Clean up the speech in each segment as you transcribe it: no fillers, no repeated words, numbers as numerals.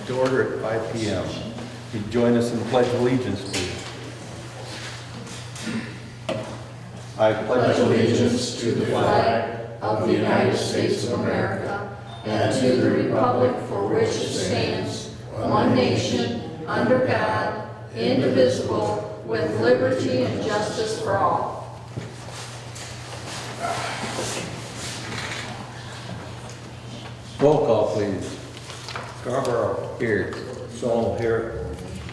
to order at 5 p.m. You join us in the Pledge of Allegiance, please. I Pledge allegiance to the flag of the United States of America and to the republic for which it stands, one nation, under God, indivisible, with liberty and justice for all. Roll call, please. Scarborough. Here. Saul. Here.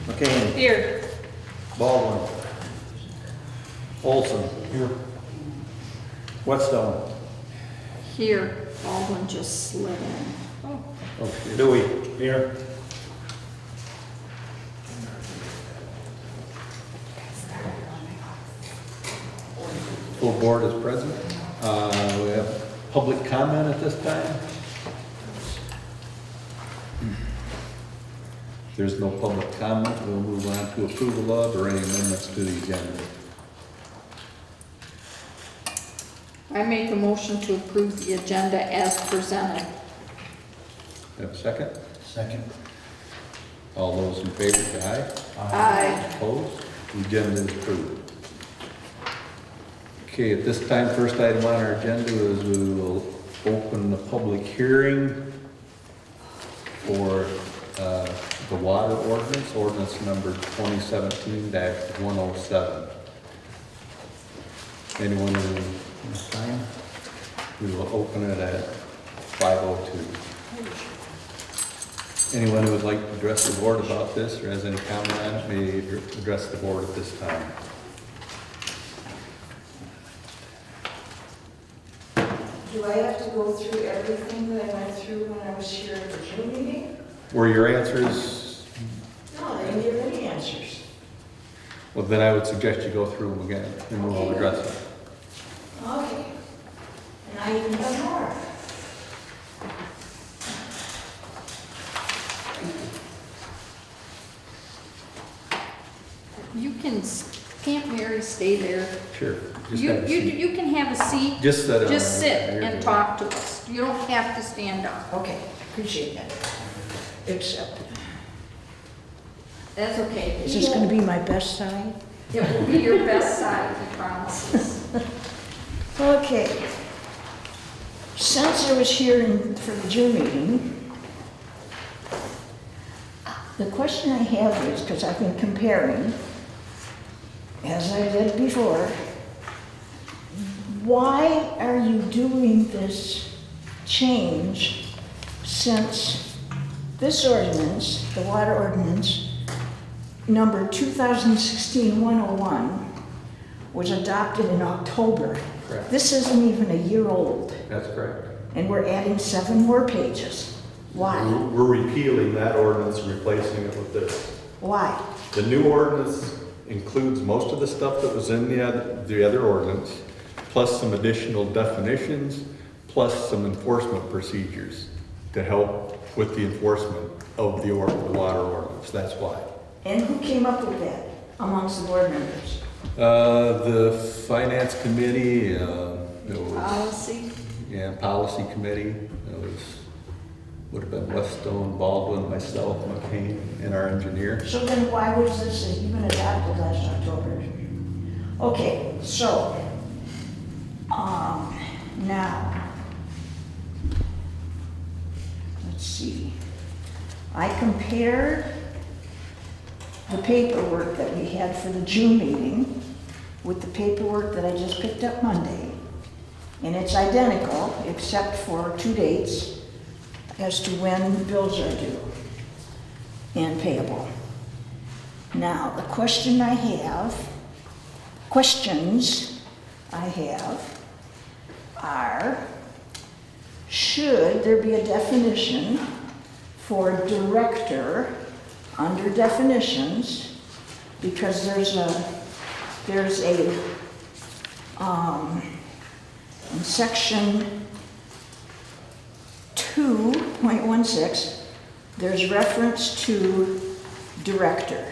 McCain. Here. Baldwin. Olson. Here. Whetstone. Here. Baldwin just slid in. Oh. Okay. Dewey. Here. Full board is present. We have public comment at this time. If there's no public comment, we'll move on to approval of or any amendments to the agenda. I make a motion to approve the agenda as presented. Have a second? Second. All those in favor say aye. Aye. Opposed? The agenda is approved. Okay, at this time, first item on our agenda is we will open the public hearing for the water ordinance number 2017-107. Anyone in time? We will open it at 5:02. Anyone who would like to address the board about this or has any comment on it may address the board at this time. Do I have to go through everything that I went through when I was here at the June meeting? Were your answers? No, they didn't give any answers. Well, then I would suggest you go through them again and we'll address them. Okay. And I even have more. Can't Mary stay there? Sure. Just You have a seat. you can have a seat. Just sit. Just sit and talk to us. You don't have to stand up. Okay, appreciate that. Except, That's okay. is this gonna be my best side? It will be your best side, he promises. Okay. Since I was here for the June meeting, the question I have is, because I've been comparing, as I did before, why are you doing this change since this ordinance, the water ordinance, number 2016-101, was adopted in October? Correct. This isn't even a year old, That's correct. and we're adding 7 more pages. Why? We're repealing that ordinance and replacing it with this. Why? The new ordinance includes most of the stuff that was in the other ordinance, plus some additional definitions, plus some enforcement procedures to help with the enforcement of the water ordinance. That's why. And who came up with that amongst the board members? The finance committee, it was, Policy. policy committee, would have been Whetstone, Baldwin, myself, McCain, and our engineer. So then why was this even adopted last October? Okay, so, now, let's see. I compared the paperwork that we had for the June meeting with the paperwork that I just picked up Monday. And it's identical, except for 2 dates as to when bills are due and payable. Now, the questions I have are, should there be a definition for director under definitions? Because there's a in section 2.16, there's reference to director.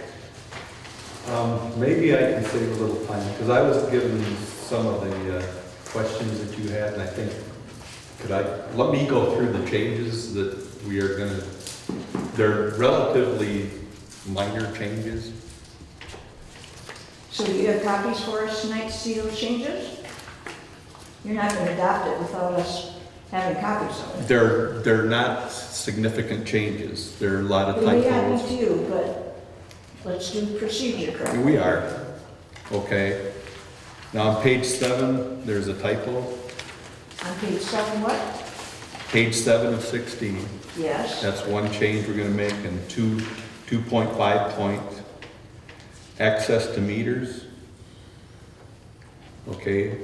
Maybe I can save a little time, because I was given some of the questions that you had, and I think, let me go through the changes that we are gonna They're relatively minor changes. So do you have copies for us tonight to see those changes? You're not gonna adopt it without us having copies of it. They're not significant changes. There are a lot of We may not typos. need to, but let's do procedure correctly. We are, okay. Now on page 7, there's a typo. On page 7, what? Page 7 of 16. Yes. That's one change we're gonna make in 2.5 point. Access to meters. Okay,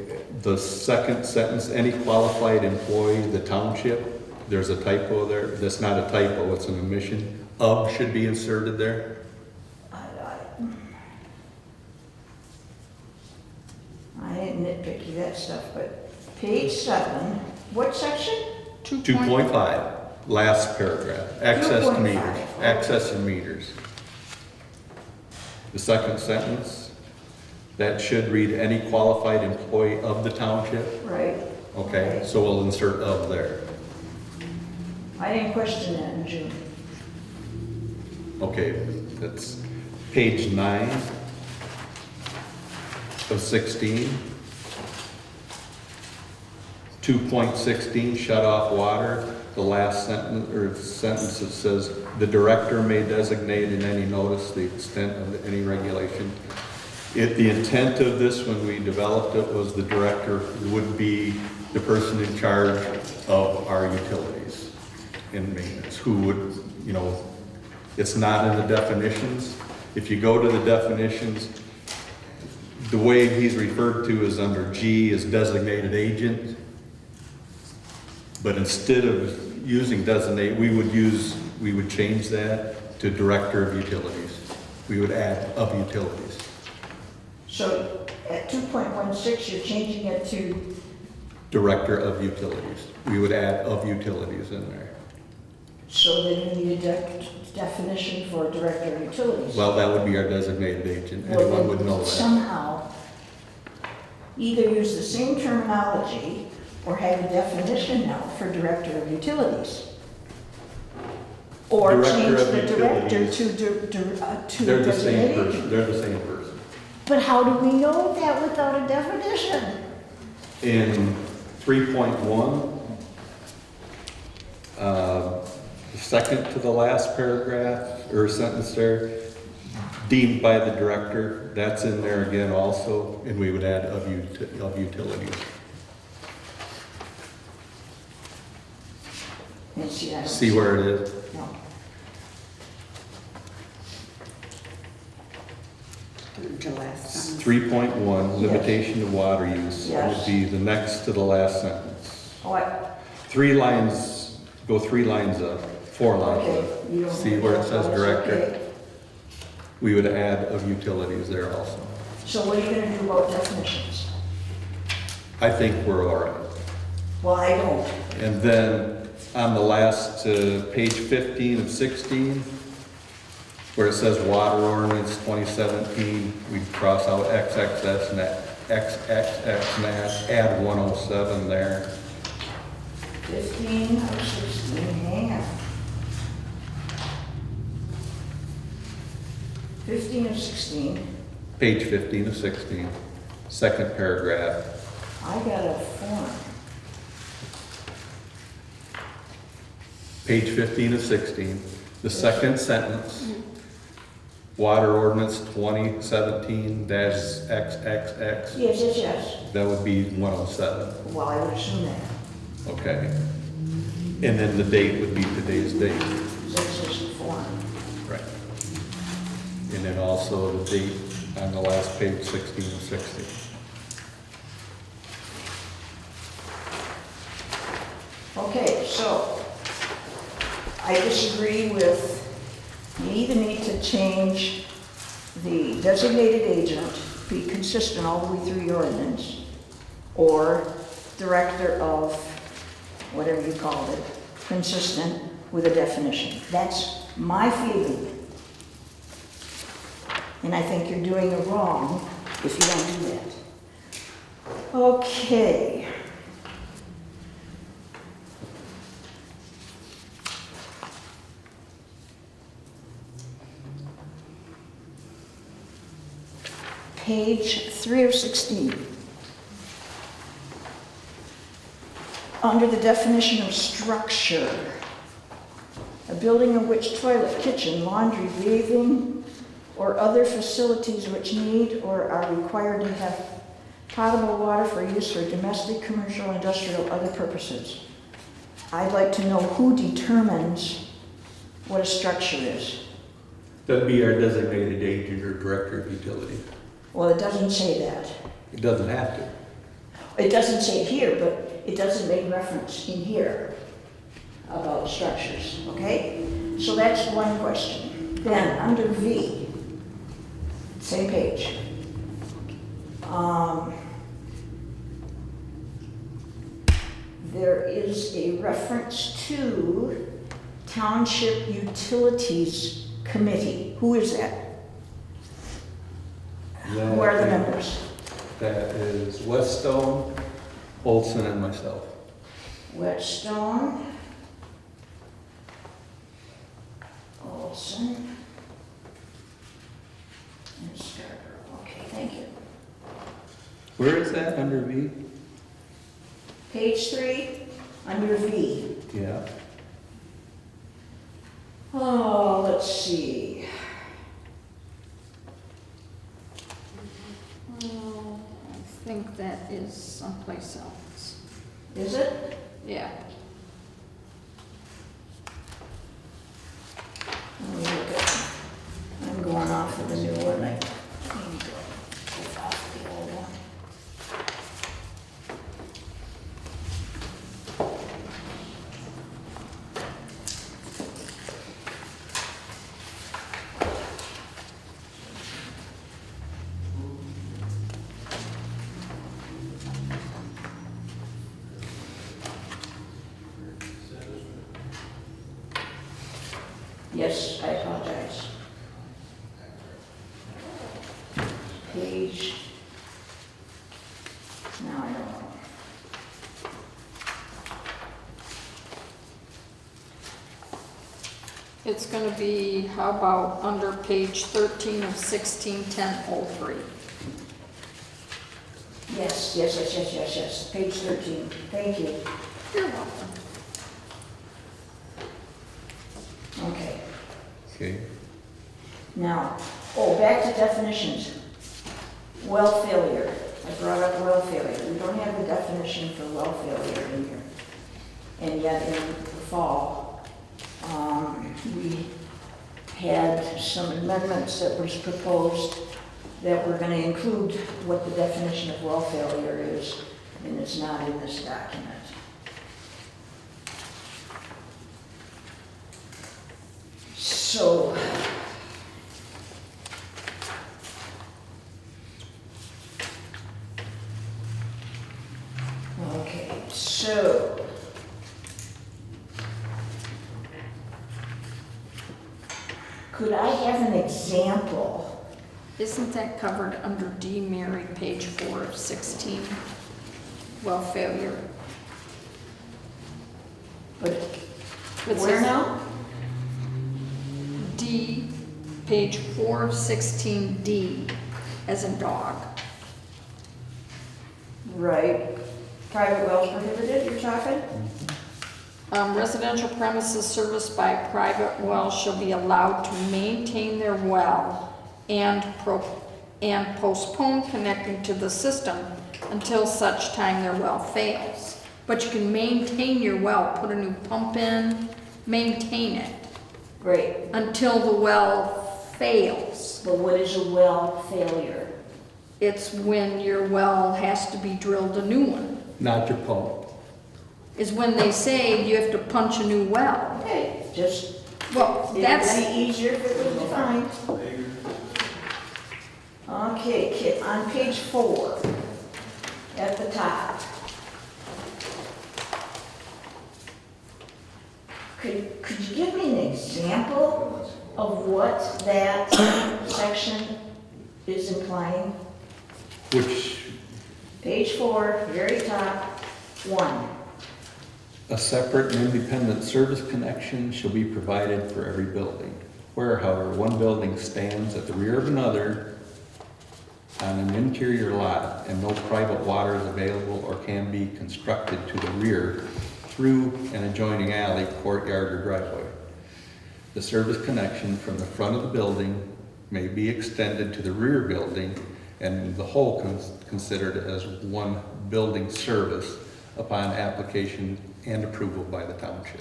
the second sentence, any qualified employee of the township, there's a typo there. That's not a typo, it's an omission. Of should be inserted there. I didn't nitpicky that stuff, but page 7, what section? 2.5, last paragraph, access to 2.5, meters, okay. access to meters. The second sentence, that should read any qualified employee of the township. Right. Okay, so we'll insert of there. I didn't question that in June. Okay, that's page 9 of 16. 2.16, shut off water. The last sentence, or sentence that says, the director may designate in any notice the extent of any regulation. The intent of this when we developed it was the director would be the person in charge of our utilities and maintenance, who would, it's not in the definitions. If you go to the definitions, the way he's referred to is under G is designated agent. But instead of using designate, we would change that to director of utilities. We would add of utilities. So at 2.16, you're changing it to, Director of utilities. We would add of utilities in there. so then you need a definition for director of utilities. Well, that would be our designated agent. Well, Anyone then would know that. somehow, either use the same terminology or have a definition now for director of utilities. Or Director change of the director utilities. to They're the same designated person. agent. They're the same person. But how do we know that without a definition? In 3.1, the second to the last paragraph or sentence there, deemed by the director, that's in there again also, and we would add of utilities. And see, I don't See where it is? No. The last sentence. 3.1, limitation to water use, Yes. would be the next to the last sentence. What? 3 lines, go 3 lines up, 4 lines Okay. you up. don't See think where it that's says director? okay. We would add of utilities there also. So what are you gonna do about definitions? I think we're all right. Well, I don't. And then on the last, page 15 of 16, where it says water ordinance 2017, we cross out XXX and XXX and add 107 there. 15 or 16, hang on. 15 or 16, Page 15 of 16, second paragraph. I got a form. Page 15 of 16, the second sentence, water ordinance 2017-XXX, Yes. that would be 107, Well, I would assume that. okay? And then the date would be today's date. That's just the form. Right. And then also the date on the last page, 16 of 16. Okay, so I disagree with, you either need to change the designated agent, be consistent all the way through your ordinance, or director of, whatever you called it, consistent with a definition. That's my feeling. And I think you're doing it wrong if you don't do that. Okay. page 3 of 16. Under the definition of structure, a building in which toilet, kitchen, laundry, bathing, or other facilities which need or are required to have potable water for use for domestic, commercial, industrial, other purposes. I'd like to know who determines what a structure is. That'd be our designated agent or director of utility. Well, it doesn't say that. It doesn't have to. It doesn't say it here, but it doesn't make reference in here about structures, okay? So that's one question. Then, under V, same page. There is a reference to Township Utilities Committee. Who is that? Who are the members? That is Weststone, Olson, and myself. Whetstone, Olson, and Scarborough. Okay, thank you. Where is that under V? Page 3, under V. Yeah. Oh, let's see. Oh, I think that is someplace else. Is it? Yeah. Let me look at, I'm going off of the new one. I need to go off the old one. Yes, I apologize. Page. Now I don't know. It's going to be, how about under page 13 of 161003? Yes. Page 13. Thank you. You're welcome. Okay. Okay. Now, back to definitions. Well failure. I brought up well failure. We don't have a definition for well failure in here. And yet in the fall, we had some amendments that was proposed that were going to include what the definition of well failure is, and it's not in this document. So, okay, so could I have an example? Isn't that covered under D, Mary, page 4 of 16? Well, failure. But It where says now? D, page 4 of 16D, as in dog. Right. Private wells prohibited, you're talking? Residential premises serviced by a private well shall be allowed to maintain their well and postpone connecting to the system until such time their well fails. But you can maintain your well, put a new pump in, maintain it Great. until the well fails. But what is a well failure? It's when your well has to be drilled a new one. Not your pump. Is when they say you have to punch a new well. Okay, just, Well, it's that's, any easier if it was defined. Okay, on page 4, at the top. Could you give me an example of what that section is implying? Which, Page 4, very top, 1. a separate and independent service connection shall be provided for every building. Where, however, one building stands at the rear of another, on an interior lot and no private water is available or can be constructed to the rear through an adjoining alley, courtyard, or driveway. The service connection from the front of the building may be extended to the rear building and the whole considered as one building service upon application and approval by the township.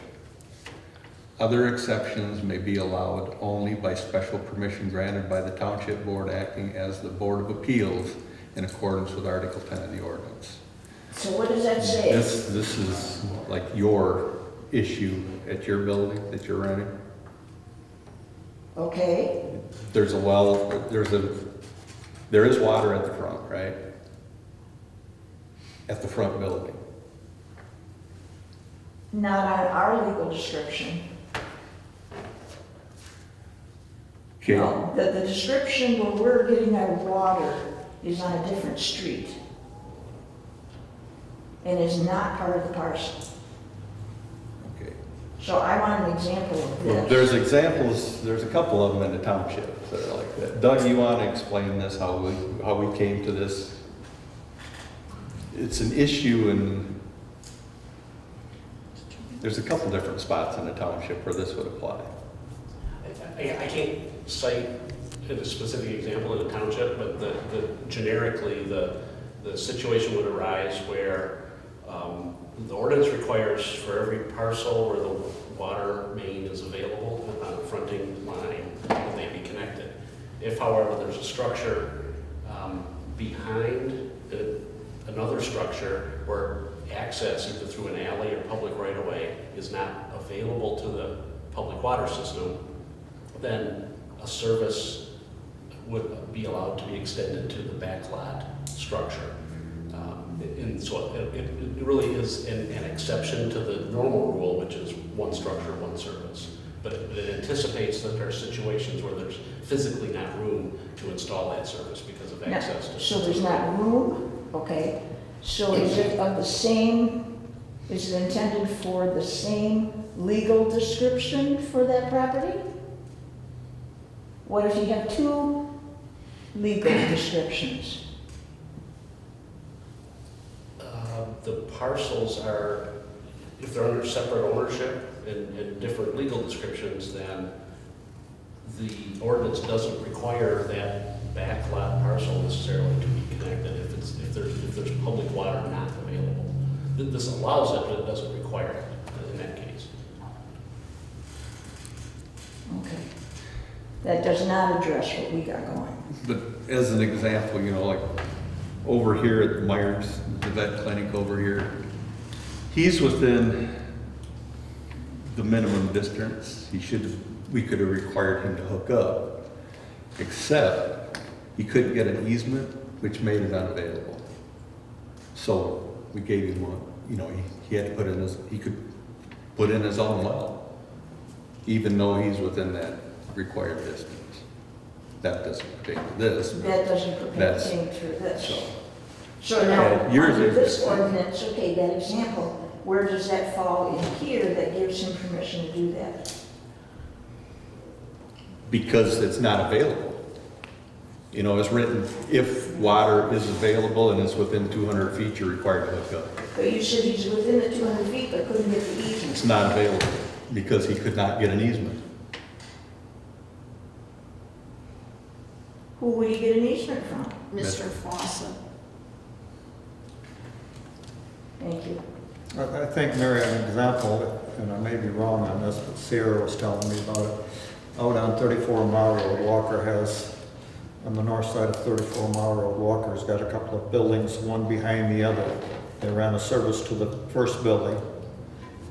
Other exceptions may be allowed only by special permission granted by the township board acting as the Board of Appeals in accordance with Article 10 of the ordinance. So what does that say? This is like your issue at your building that you're renting. Okay, There's a well, there is water at the front, right? At the front building. not on our legal description. Okay. No, the description where we're getting our water is on a different street. And is not part of the parcel. Okay. So I want an example of Well, this. there's examples, there's a couple of them in the township that are like that. Doug, you want to explain this, how we came to this? It's an issue and there's a couple different spots in the township where this would apply. I can't cite a specific example in the township, but generically, the situation would arise where the ordinance requires for every parcel where the water main is available on a fronting line, that they be connected. If, however, there's a structure behind another structure where access either through an alley or public right-of-way is not available to the public water system, then a service would be allowed to be extended to the backlot structure. And so it really is an exception to the normal rule, which is one structure, one service. But it anticipates that there are situations where there's physically not room to install that service because of Now, access to. so there's not room, okay? So is it of the same, is it intended for the same legal description for that property? What if you have two legal descriptions? The parcels are, if they're under separate ownership and different legal descriptions, then the ordinance doesn't require that backlot parcel necessarily to be connected if there's public water not available. This allows it, but it doesn't require it in that case. Okay. That does not address what we got going. But as an example, like over here at the Myers, the vet clinic over here, he's within the minimum distance. We could have required him to hook up, except he couldn't get an easement, which made it unavailable. So we gave him one, he had to he could put in his own well, even though he's within that required distance. That doesn't pertain to this. but That doesn't that's- pertain to this. So, So now, Yeah, yours under is this different. ordinance, okay, that example, where does that fall in here that gives him permission to do that? because it's not available. It's written, if water is available and it's within 200 feet, you're required to hook up. But you said he's within the 200 feet, but couldn't get the easement. It's not available because he could not get an easement. Who would he get an easement from? Mr. Fawcett. Thank you. I think, Mary, an example, and I may be wrong on this, but Sierra was telling me about it. Out on 34 Mile Road, Walker has, on the north side of 34 Mile Road, Walker's got a couple of buildings, one behind the other. They ran a service to the first building,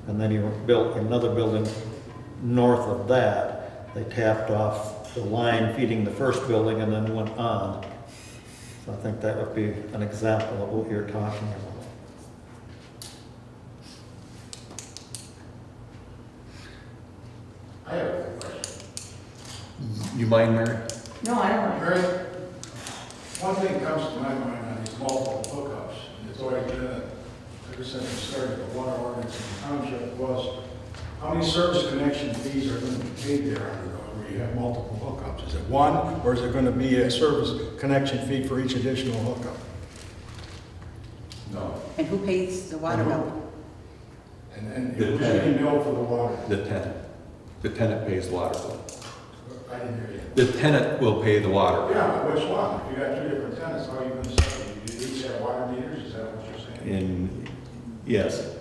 and then he built another building north of that. They tapped off the line feeding the first building and then went on. So I think that would be an example of what you're talking about. I have a question. You mind, Mary? No, I don't. Mary, one thing comes to my mind on these multiple hookups, and it's always been, ever since we started the water ordinance in the township, was How many service connection fees are going to be paid there under those, where you have multiple hookups? Is it one, or is it going to be a service connection fee for each additional hookup? No. And who pays the water bill? And The who's tenant. getting billed for the water? The tenant. The tenant pays the water bill. I didn't hear you. The tenant will pay the water bill. Yeah, but which one? If you got two different tenants, how are you going to say? You each have water meters, is that what you're saying? And, yes,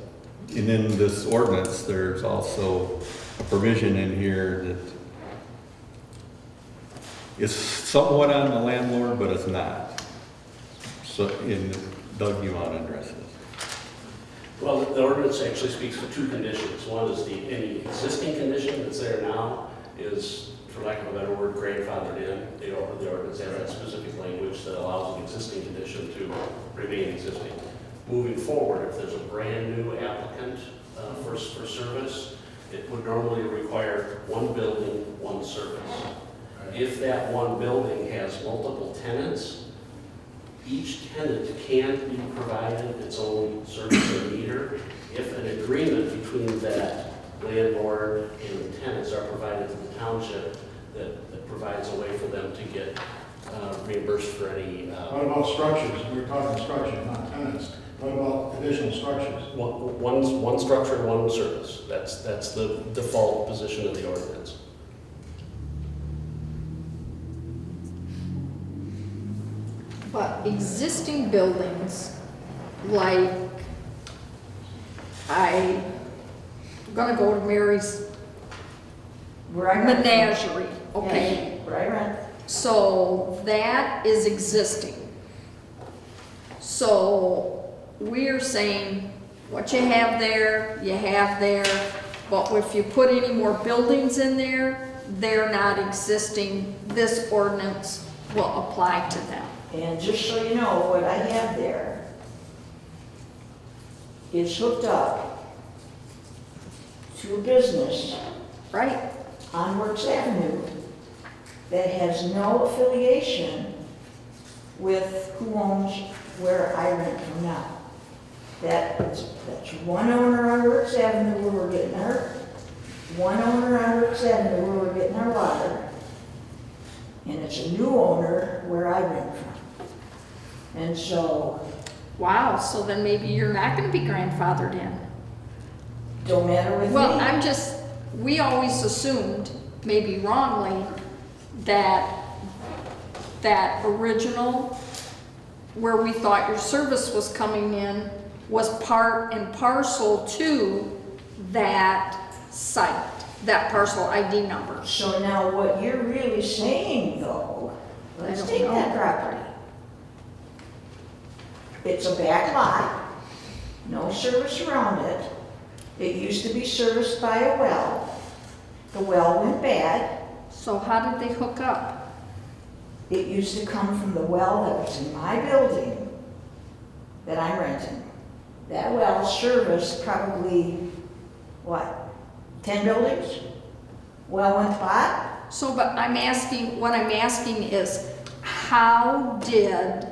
and in this ordinance, there's also a provision in here that is somewhat on the landlord, but it's not. So, Doug, you want to address this? Well, the ordinance actually speaks to two conditions. One is any existing condition that's there now is, for lack of a better word, grandfathered in. The ordinance has that specific language that allows an existing condition to remain existing. Moving forward, if there's a brand-new applicant for service, it would normally require one building, one service. If that one building has multiple tenants, each tenant can be provided its own service or meter if an agreement between that landlord and the tenants are provided to the township that provides a way for them to get reimbursed for any. What about structures? We're talking structures, not tenants. What about additional structures? One structure, one service. That's the default position of the ordinance. But existing buildings, like, I'm gonna go to Mary's Where I rent from. menagerie, okay? Yes, where I rent. So that is existing. So we're saying, what you have there, but if you put any more buildings in there, they're not existing. This ordinance will apply to them. And just so you know, what I have there is hooked up to a business Right? on Works Avenue that has no affiliation with who owns where I rent from now. That's one owner on Works Avenue where we're getting our, one owner on Works Avenue where we're getting our water, and it's a new owner where I rent from. And so, Wow, so then maybe you're not gonna be grandfathered in. don't matter with me. Well, we always assumed, maybe wrongly, that original, where we thought your service was coming in, was part and parcel to that site, that parcel ID number. So now what you're really saying though, let's I don't take know. that property. It's a back lot, no service around it. It used to be serviced by a well. The well went bad. So how did they hook up? It used to come from the well that was in my building that I'm renting. That well serviced probably, what, 10 buildings? Well went bad. So, but what I'm asking is, how did,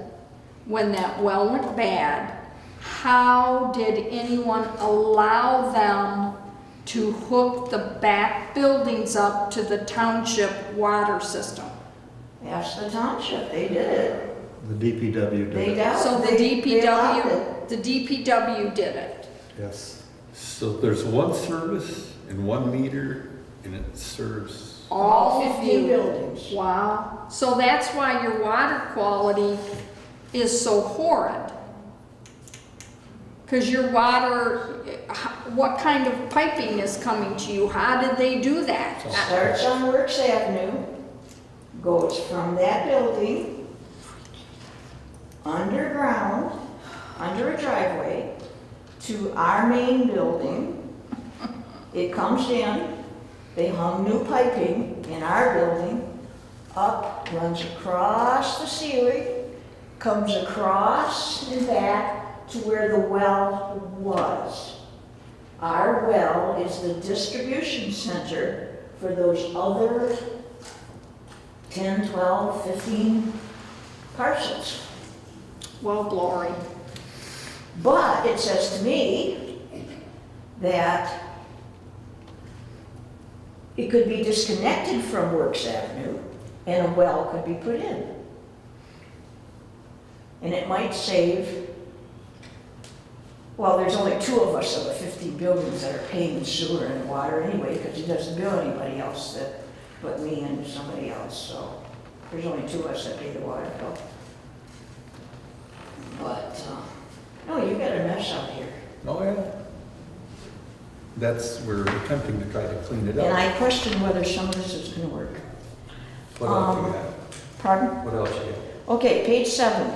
when that well went bad, how did anyone allow them to hook the back buildings up to the township water system? Ask the township, they did it. The DPW They did it. doubt. So the they allowed it. DPW did it. Yes. So there's one service and one meter, and it serves, All 15 you. buildings. Wow. So that's why your water quality is so horrid. Because your water, what kind of piping is coming to you? How did they do that? Starts on Works Avenue, goes from that building, underground, under a driveway, to our main building. It comes in, they hung new piping in our building, up, runs across the ceiling, comes across and back to where the well was. Our well is the distribution center for those other 10, 12, 15 parcels. Well, glory. But it says to me that It could be disconnected from Works Avenue and a well could be put in. And it might save, well, there's only 2 of us of the 50 buildings that are paying sewer and water anyway, because he doesn't bill anybody else but me and somebody else, so there's only 2 of us that pay the water bill. But, no, you got a mess out here. Oh, yeah. We're attempting to try to clean it And up. I question whether some of this is gonna work. What else you got? Pardon? What else you got? Okay, page 7.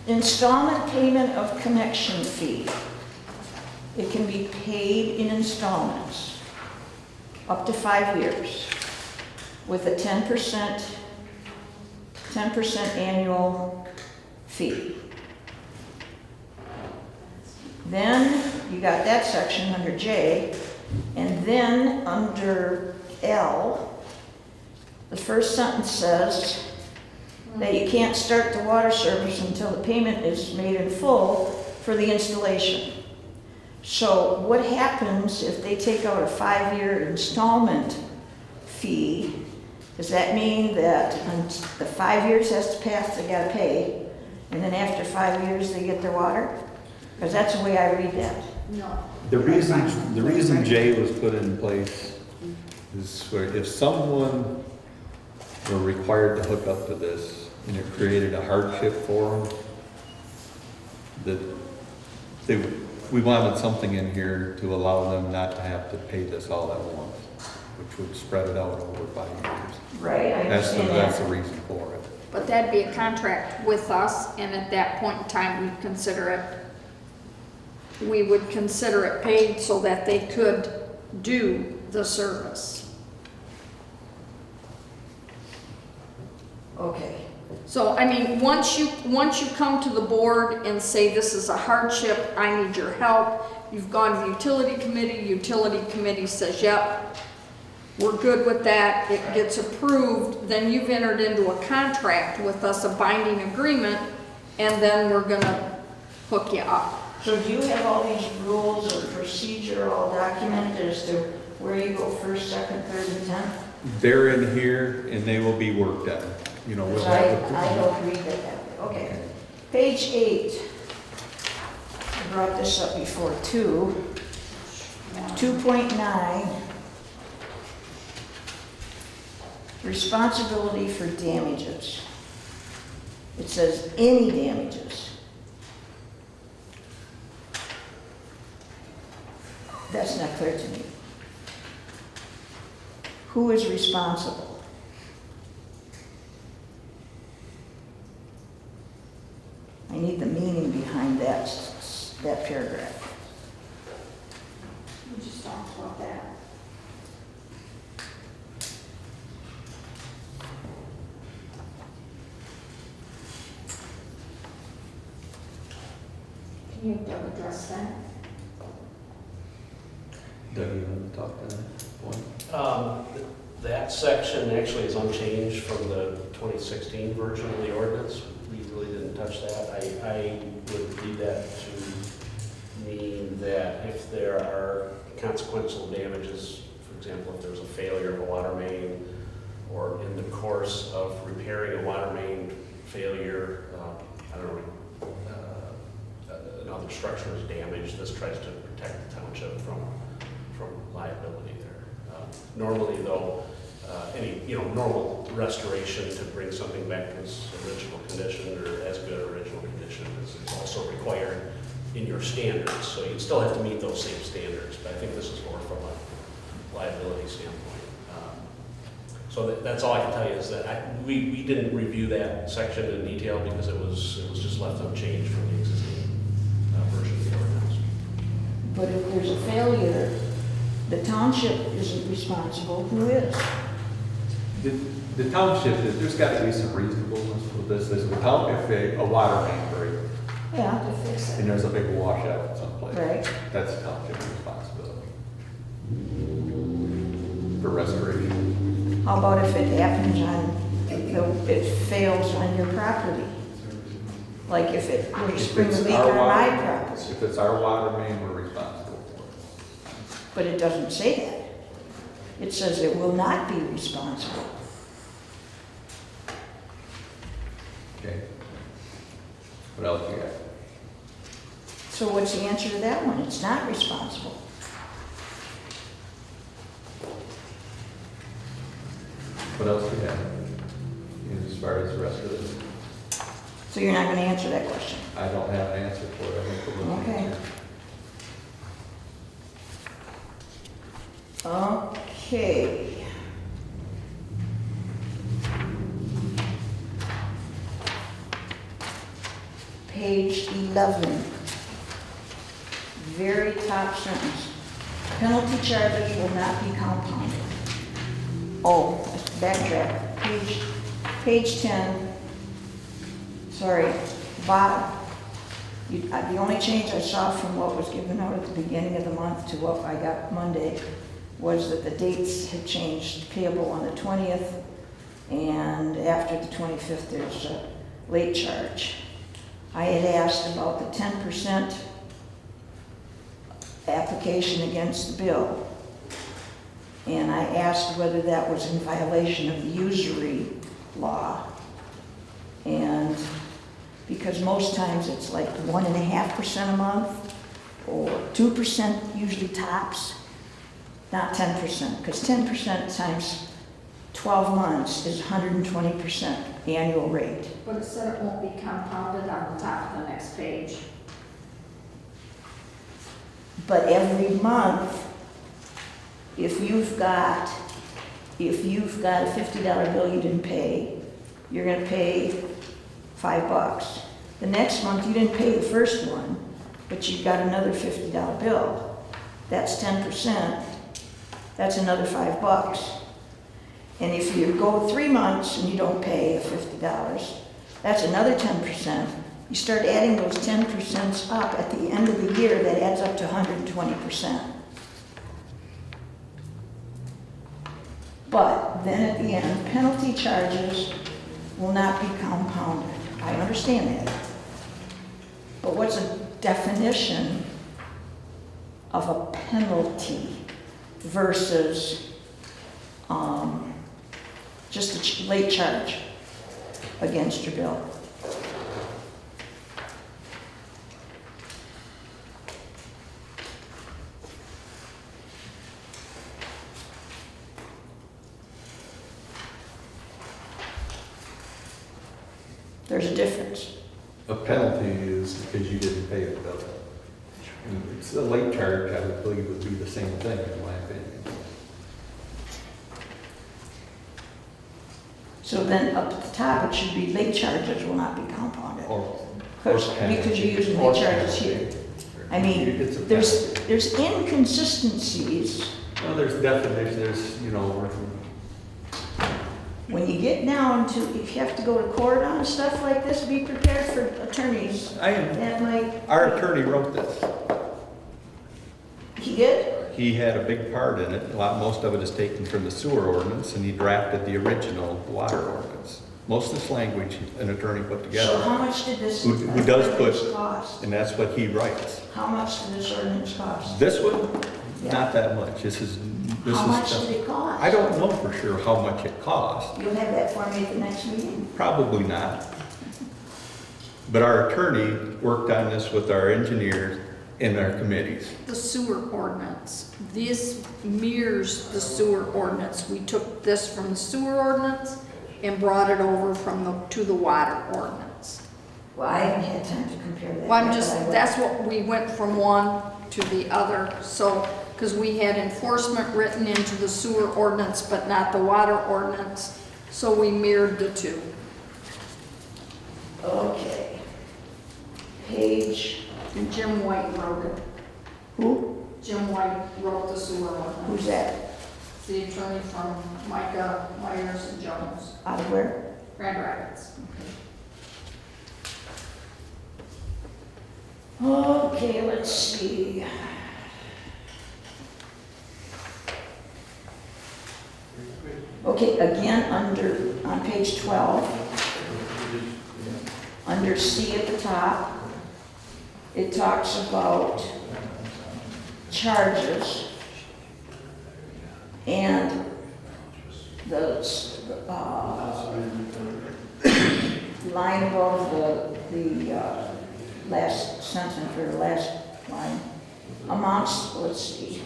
Installment payment of connection fee. It can be paid in installments, up to 5 years, with a 10% annual fee. Then you got that section under J, and then under L, the first sentence says that you can't start the water service until the payment is made in full for the installation. So what happens if they take out a 5-year installment fee? Does that mean that the 5 years has to pass, they gotta pay, and then after 5 years they get their water? Because that's the way I read that. No. The reason J was put in place is where if someone were required to hook up to this and it created a hardship for them, we wanted something in here to allow them not to have to pay this all at once, which would spread it out over 5 years. Right, I understand That's the that. reason for it. But that'd be a contract with us, and at that point in time, we would consider it paid so that they could do the service. Okay. So, I mean, once you come to the board and say, this is a hardship, I need your help, you've gone to the utility committee says, yep, we're good with that, it gets approved, then you've entered into a contract with us, a binding agreement, and then we're gonna hook you up. So do you have all these rules or procedure all documented as to where you go first, second, third, and 10th? They're in here and they will be worked on, you know. Because we'll have I don't read that way. Okay. Page 8. I brought this up before too. 2.9. Responsibility for damages. It says any damages. That's not clear to me. Who is responsible? I need the meaning behind that paragraph. We just talked about that. Can you address that? Doug, you want to talk to that point? That section actually is unchanged from the 2016 version of the ordinance. We really didn't touch that. I would read that to mean that if there are consequential damages, for example, if there's a failure of a water main, or in the course of repairing a water main failure, I don't know, another structure is damaged, this tries to protect the township from liability there. Normally though, any normal restoration to bring something back to its original condition or as good original condition is also required in your standards. So you still have to meet those same standards, but I think this is more from a liability standpoint. So that's all I can tell you is that we didn't review that section in detail because it was just left unchanged from the existing version of the ordinance. But if there's a failure, the township isn't responsible. Who is? The township, there's got to be some reasonableness with this. If a water main breaks Yeah, to fix and it. there's a big washout someplace, Right. that's the township's responsibility for restoration. How about if it happens it fails on your property? Like if it were to If spring a it's leak our on my water- property? If it's our water main, we're responsible for it. But it doesn't say that. It says it will not be responsible. Okay. What else you got? So what's the answer to that one? It's not responsible. What else you have? As far as the rest of this, So you're not gonna answer that question? I don't have an answer for it. I think we'll look Okay. into it. Okay. Page 11. Very top sentence. Penalty charges will not be compounded. Oh, backtrack. Page 10. Sorry, bottom. The only change I saw from what was given out at the beginning of the month to what I got Monday was that the dates had changed, payable on the 20th, and after the 25th, there's a late charge. I had asked about the 10% application against the bill, and I asked whether that was in violation of the usury law. And because most times it's like 1.5% a month, or 2% usually tops, not 10%, because 10% times 12 months is 120% annual rate. But it said it won't be compounded on the top of the next page. But every month, if you've got a $50 bill you didn't pay, you're gonna pay $5. The next month, you didn't pay the first one, but you've got another $50 bill. That's 10%, that's another $5. And if you go 3 months and you don't pay the $50, that's another 10%. You start adding those 10% up at the end of the year, that adds up to 120%. But then at the end, penalty charges will not be compounded. I understand that. But what's a definition of a penalty versus just a late charge against your bill? There's a difference. A penalty is because you didn't pay the bill. And it's a late charge, I would believe would be the same thing, in my opinion. So then up at the top, it should be late charges will not be compounded. Or Because you're using late charges here. I mean, It's a there's inconsistencies. Well, there's definition, there's, you know, When you get down to, if you have to go to court on stuff like this, be prepared for attorneys. I am, That might, our attorney wrote this. he did? He had a big part in it. Most of it is taken from the sewer ordinance, and he drafted the original water ordinance. Most of this language an attorney put So together, how much did this Who does put- ordinance cost? and that's what he writes. How much did this ordinance cost? This one, Yeah. not that much. This is How much stuff- did it cost? I don't know for sure how much it cost. You'll have that for me at the next meeting? Probably not. But our attorney worked on this with our engineers and our committees. The sewer ordinance, this mirrors the sewer ordinance. We took this from the sewer ordinance and brought it over to the water ordinance. Well, I haven't had time to compare that. Well, I'm yet, just, but I will. that's what, we went from one to the other, so, because we had enforcement written into the sewer ordinance, but not the water ordinance, so we mirrored the two. Okay. Page, And Jim White wrote it. who? Jim White wrote the sewer ordinance. Who's that? The attorney from Micah, Myers and Jones, Out of where? Grand Rapids. Okay, let's see. Okay, again, on page 12, under C at the top, it talks about charges. And the line above the last sentence, or last line, amounts, let's see.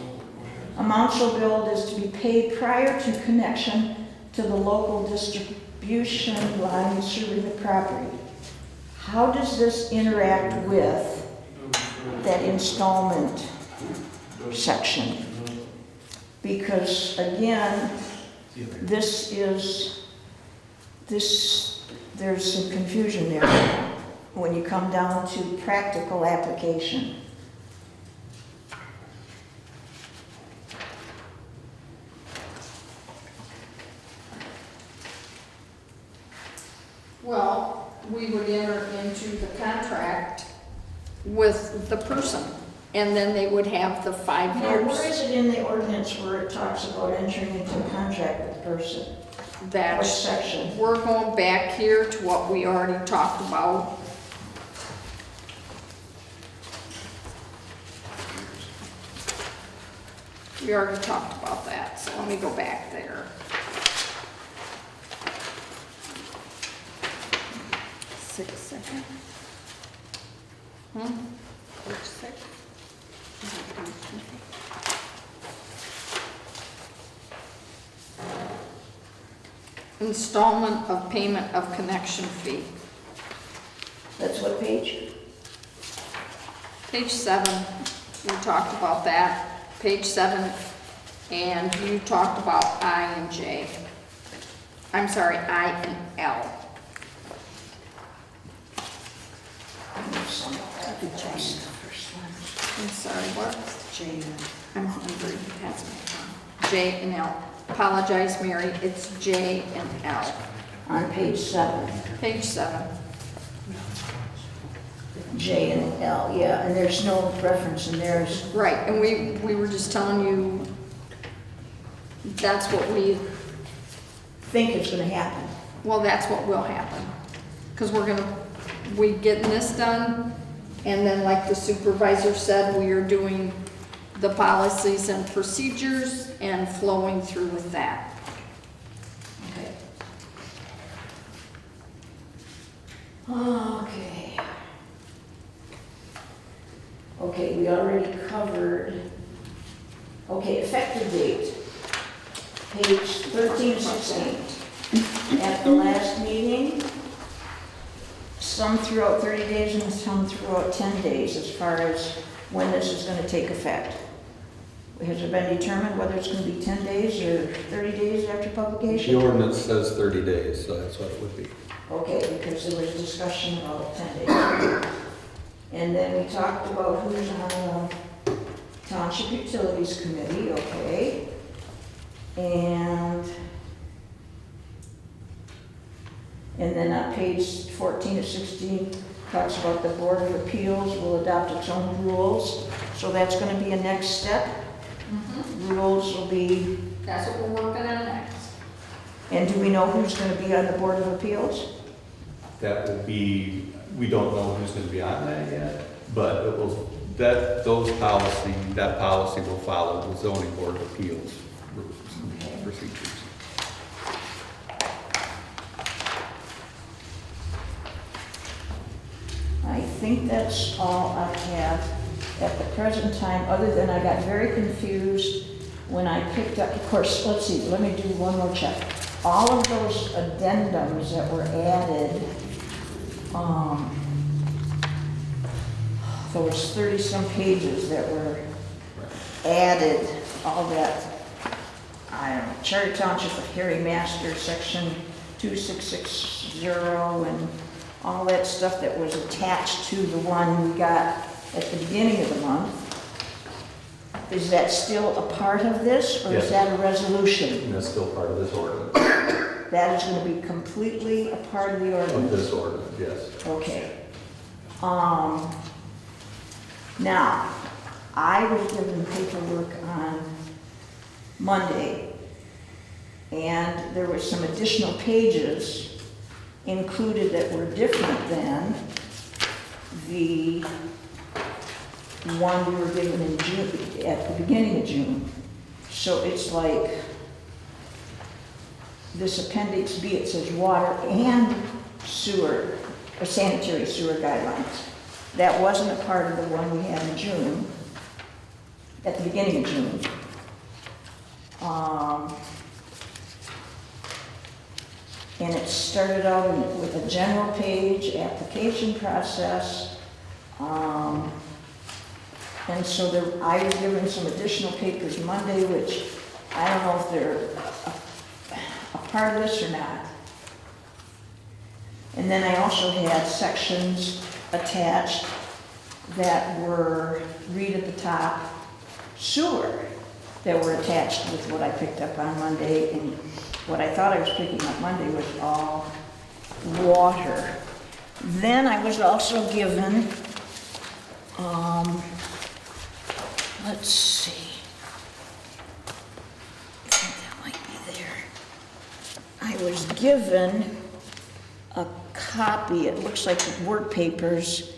Amounts so billed is to be paid prior to connection to the local distribution line serving the property. How does this interact with that installment section? Because again, there's some confusion there when you come down to practical application. Well, we would enter into the contract with the person, and then they would have the 5 Now, where years. is it in the ordinance where it talks about entering into a contract with the person? What That's, section? we're going back here to what we already talked about. We already talked about that, so let me go back there. 6 seconds. Which 6? Installment of payment of connection fee. That's what page? Page 7, we talked about that. Page 7, and you talked about I and J. I'm sorry, I and L. I'm sorry, what? I'm hungry, that's my phone. J and L. Apologize, Mary, it's J and L. On page 7, Page 7. J and L, yeah, and there's no reference in there. Right, and we were just telling you, that's what we, Think it's gonna happen. well, that's what will happen. Because we getting this done, and then like the supervisor said, we are doing the policies and procedures and flowing through with that. Okay. Okay. Okay, we already covered, okay, effective date, page 13 and 16. At the last meeting, some threw out 30 days and some threw out 10 days as far as when this is gonna take effect. Has it been determined whether it's gonna be 10 days or 30 days after The publication? ordinance says 30 days, so that's what it would be. Okay, because there was discussion about 10 days. And then we talked about who's on the Township Utilities Committee, okay? And then on page 14 to 16, talks about the Board of Appeals will adopt its own rules. So that's gonna be a next step. Rules will be, That's what we're working on next. and do we know who's gonna be on the Board of Appeals? That will be, we don't know who's going to be on that yet, but it will, that policy will follow the zoning board of appeals rules and procedures. I think that's all I have at the present time, other than I got very confused when I picked up, of course, let's see, let me do one more check. All of those addendums that were added, there was 30-some pages that were added, all that, I don't know, Cherry Township of Harry Master, section 2660, and all that stuff that was attached to the one we got at the beginning of the month. Is that still a part of this, or Yes. is that a resolution? And that's still part of this ordinance, That is gonna be completely a part of the of ordinance? this ordinance, yes. Okay. Now, I was given paperwork on Monday, and there were some additional pages included that were different than the one we were given in June, at the beginning of June. So it's like this appendix B, it says water and sewer, or sanitary sewer guidelines. That wasn't a part of the one we had in June, at the beginning of June. And it started out with a general page, application process. And so I was given some additional papers Monday, which I don't know if they're a part of this or not. And then I also had sections attached that were, read at the top, sewer, that were attached with what I picked up on Monday. And what I thought I was picking up Monday was all water. Then I was also given, let's see, I think that might be there. I was given a copy, it looks like work papers,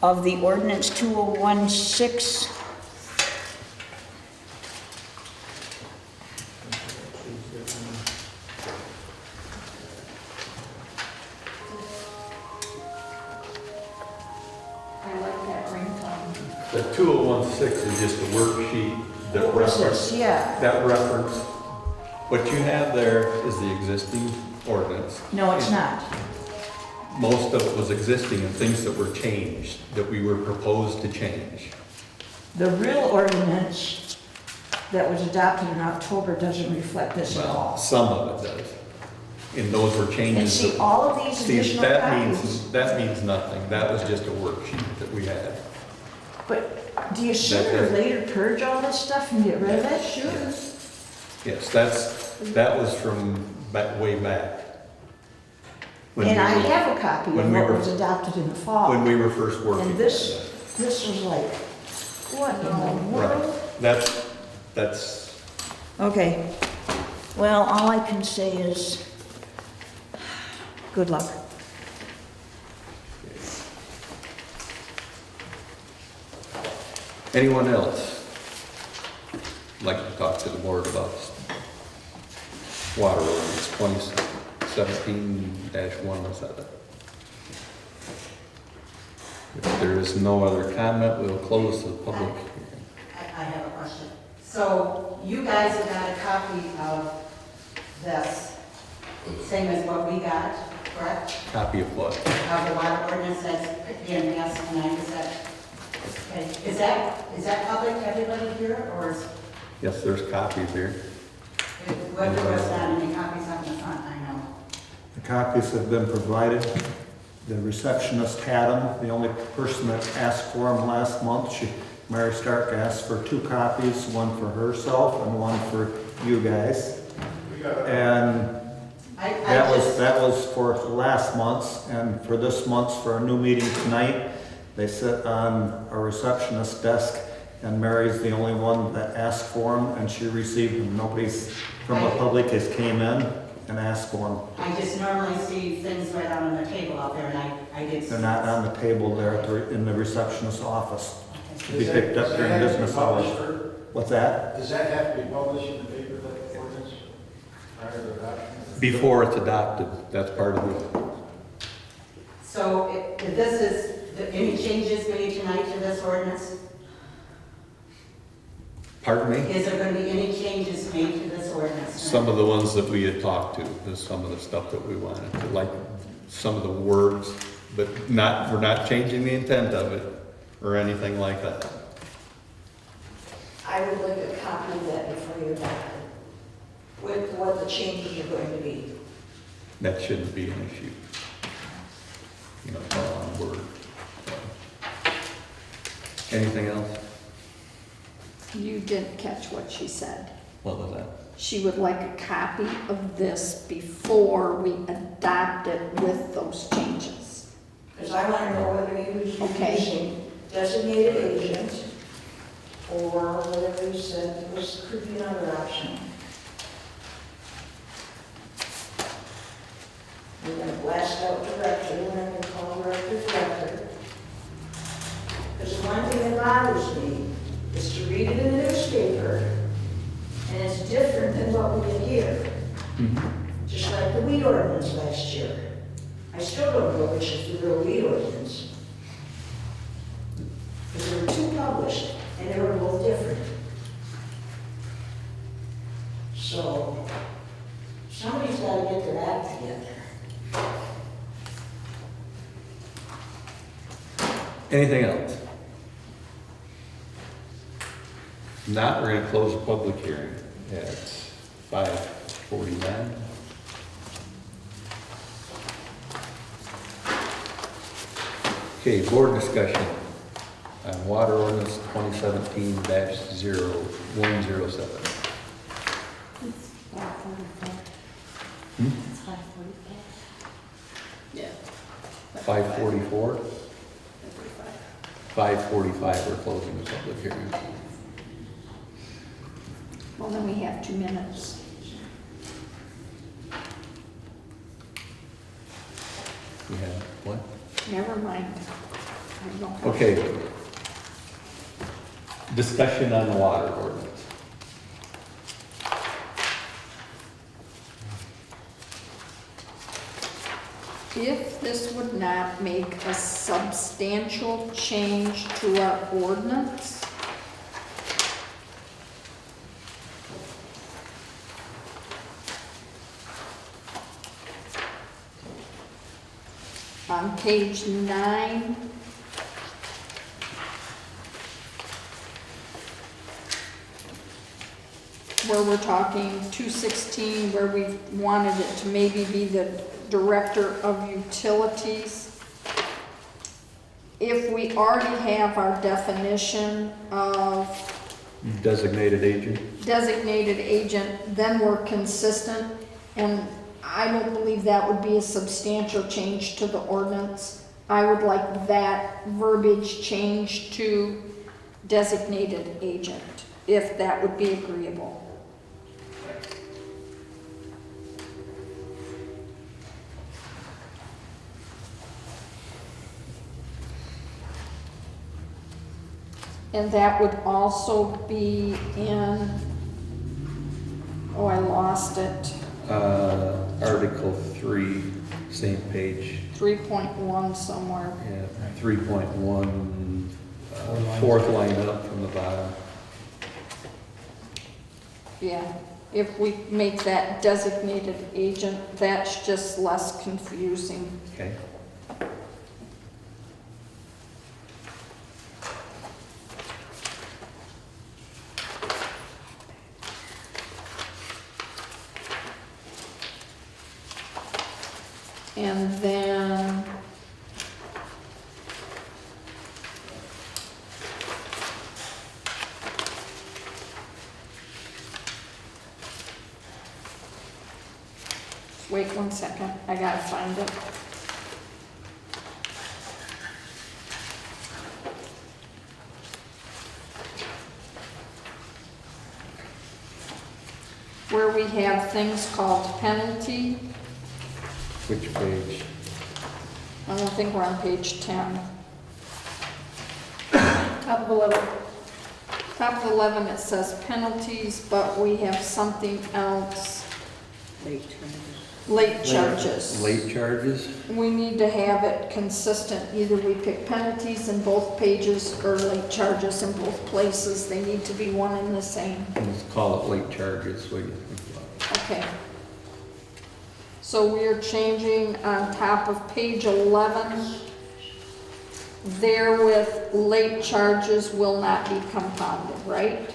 of the ordinance 2016. I like that ringtone. The 2016 is just a worksheet that What was reference, this? Yeah. that reference, what you have there is the existing ordinance. No, it's not. Most of it was existing and things that were changed, that we were proposed to change. The real ordinance that was adopted in October doesn't reflect this at Well, all. some of it does. And those were And changes. see, that- all of these See, additional that copies. means nothing. That was just a worksheet that we had. But do you sooner or later purge all this stuff and get rid of it? Sure. Yes, that was from way back. When And we I were- have a copy of when we what were- was adopted in the fall. When we were first working. And this was like, what in the Right, world? that's, Okay, well, all I can say is, good luck. anyone else like to talk to the board about water ordinance 2017-1, was that it? If there is no other comment, we'll close the public hearing. I have a question. So you guys have got a copy of this, same as what we got, correct? Copy of what? Of the water ordinance that's being passed tonight, okay. Is that public to everybody here, or is, Yes, there's copies here. what there was not any copies on the front, I know. The copies have been provided. The receptionist had them. The only person that asked for them last month, Mary Stark asked for 2 copies, one for herself and one for you guys. And that was for last month's, and for this month's, for our new meeting tonight, they sit on our receptionist's desk, and Mary's the only one that asked for them, and she received them. Nobody's from the public has came in and asked for them. I just normally see things right out on the table out there, and I did. They're not on the table there in the receptionist's office. To be Does picked that- up does during that have to be business hours. published, What's that? Does that have to be published in the paper, that ordinance, prior to adoption? Before it's adopted, that's part of it. So if this is, any changes made tonight to this ordinance? Pardon me? Is there going to be any changes made to this ordinance? Some of the ones that we had talked to, is some of the stuff that we wanted to, like some of the words, but we're not changing the intent of it or anything like that. I would like a copy of that before you adopt it, with what the changes are going to be. That shouldn't be an issue. You know, it's all on word. Anything else? You didn't catch what she said. What was that? She would like a copy of this before we adopt it with those changes. Because I want to know whether you was Okay. using designated agent, or whether you said could be another option. We're going to blast out director, and then we'll call director. Because the one thing that bothers me is to read it in the newspaper, and it's different than what we get here. Just like the weed ordinance last year. I still don't know which is the real weed ordinance. Because there were two published, and they were both different. So, somebody's got to get their act together. Anything else? Not, we're gonna close the public hearing at 5:49. Okay, board discussion on water ordinance 2017-0107. It's 5:44. Hmm? It's 5:45. Yeah. 5:44, 5:45. 5:45, we're closing the public hearing. Well, then we have 2 minutes. We have, what? Never mind. I don't have- Okay. Discussion on the water ordinance. If this would not make a substantial change to our ordinance, on page 9, where we're talking 216, where we wanted it to maybe be the director of utilities. If we already have our definition of Designated agent. designated agent, then we're consistent, and I don't believe that would be a substantial change to the ordinance. I would like that verbiage changed to designated agent, if that would be agreeable. And that would also be in, oh, I lost it, Article 3, same page. 3.1 somewhere. Yeah, 3.1, fourth line up from the bottom. Yeah, if we make that designated agent, that's just less confusing. Okay. And then wait 1 second, I gotta find it. Where we have things called penalty. Which page? I don't think we're on page 10. Top of 11. Top of 11, it says penalties, but we have something else. Late charges. Late charges? We need to have it consistent. Either we pick penalties in both pages or late charges in both places. They need to be one and the same. Let's call it late charges, what do you think about it? Okay. So we are changing on top of page 11, therewith late charges will not be compounded, right?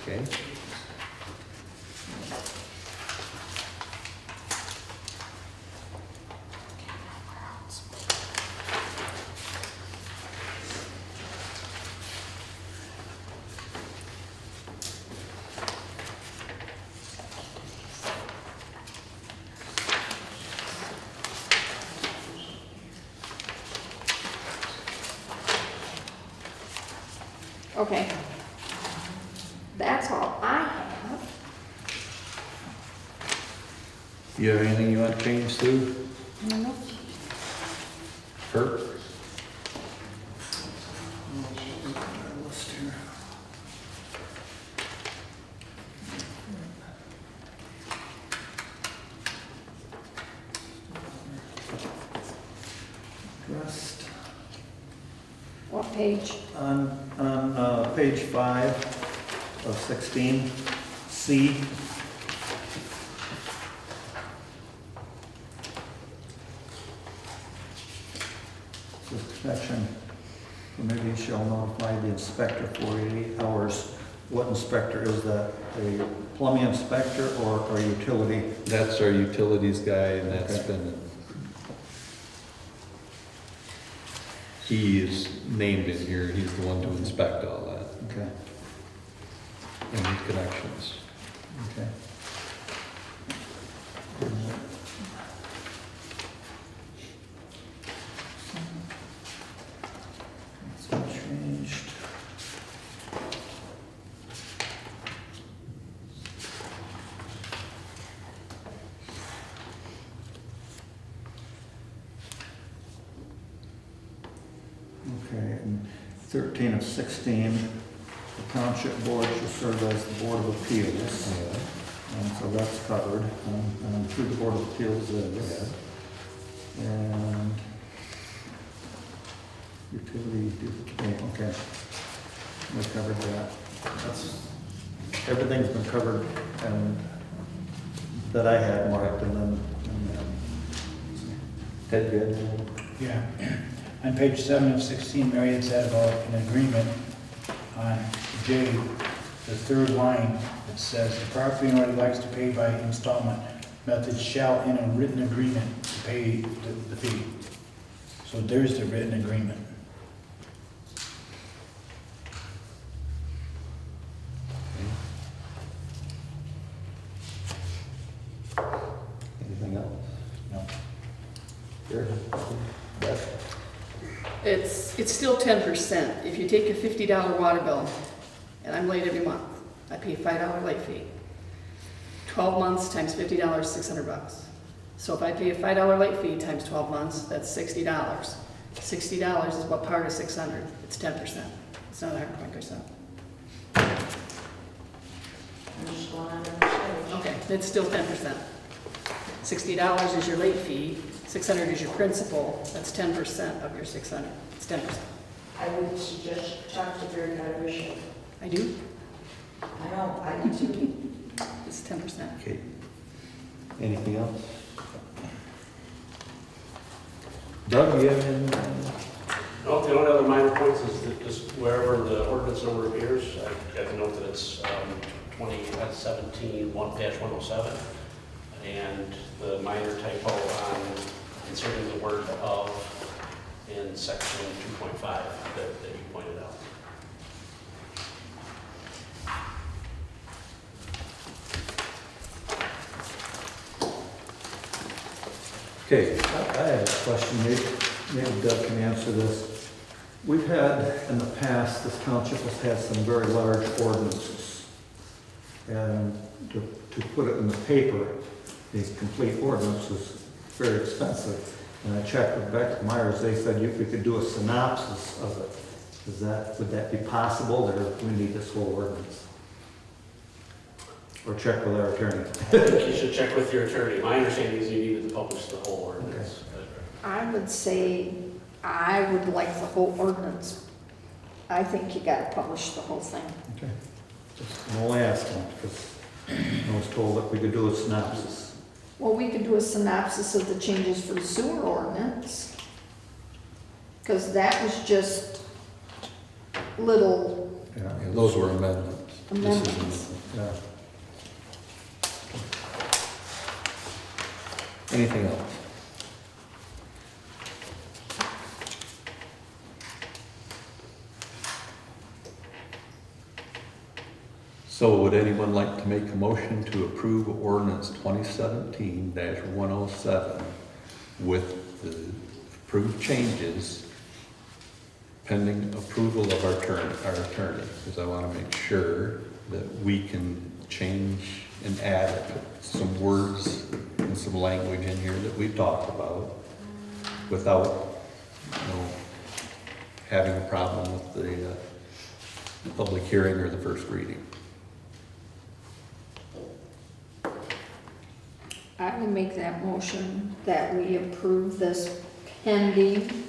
Okay. Okay. That's all I have. Do you have anything you want to change, Sue? No. Kurt? page? On page 5 of 16, C. Section, maybe shall notify the inspector 48 hours. What inspector is that? A plumbing inspector or a utility? That's our utilities guy, and that's Okay. been, he is named in here, he's the one to inspect all that, Okay, any connections. okay. It's been changed. Okay, and 13 of 16, the township board shall serve as the board of appeals. And so that's covered, and who the board of appeals is. And utility, okay, we covered that. That's, everything's been covered, and that I had marked, and then, Ted, good? Yeah. On page 7 of 16, Mary had said about an agreement on J, the third line, it says, the property owner elects to pay by installment method shall in a written agreement to pay the fee. So there's the written agreement. Anything else? No. Sure. Beth? It's still 10%. If you take a $50 water bill, and I'm late every month, I pay a $5 late fee. 12 months times $50, $600. So if I pay a $5 late fee times 12 months, that's $60. $60 is what part of 600? It's 10%. It's not 100%. I'm just going on every page. Okay, it's still 10%. $60 is your late fee, 600 is your principal, that's 10% of your 600. It's 10%. I would suggest you talk to Barry Bishop. I do, I know, I do too. it's 10%. Okay. Anything else? Doug, you have anything? No, the only other minor points is that just wherever the ordinance number appears, I have to note that it's 2017-1-107, and the minor typo on inserting the word of in section 2.5 that you pointed out. Okay, I have a question, maybe Doug can answer this. We've had, in the past, this township has had some very large ordinances. And to put it in the paper, these complete ordinances, very expensive. And I checked with Beck Myers, they said we could do a synopsis of it. Would that be possible, or do we need this whole ordinance? Or check with our attorney? I think you should check with your attorney. My understanding is you needed to publish the whole ordinance. I would say I would like the whole ordinance. I think you gotta publish the whole thing. Okay. I'm only asking, because I was told that we could do a synopsis. Well, we could do a synopsis of the changes for the sewer ordinance. Because that was just little Yeah. Those were amendments. This is an amendments. Yeah. Anything else? So would anyone like to make a motion to approve ordinance 2017-107 with the approved changes pending approval of our attorney? Because I want to make sure that we can change and add some words and some language in here that we've talked about without, having a problem with the public hearing or the first reading. I would make that motion that we approve this pending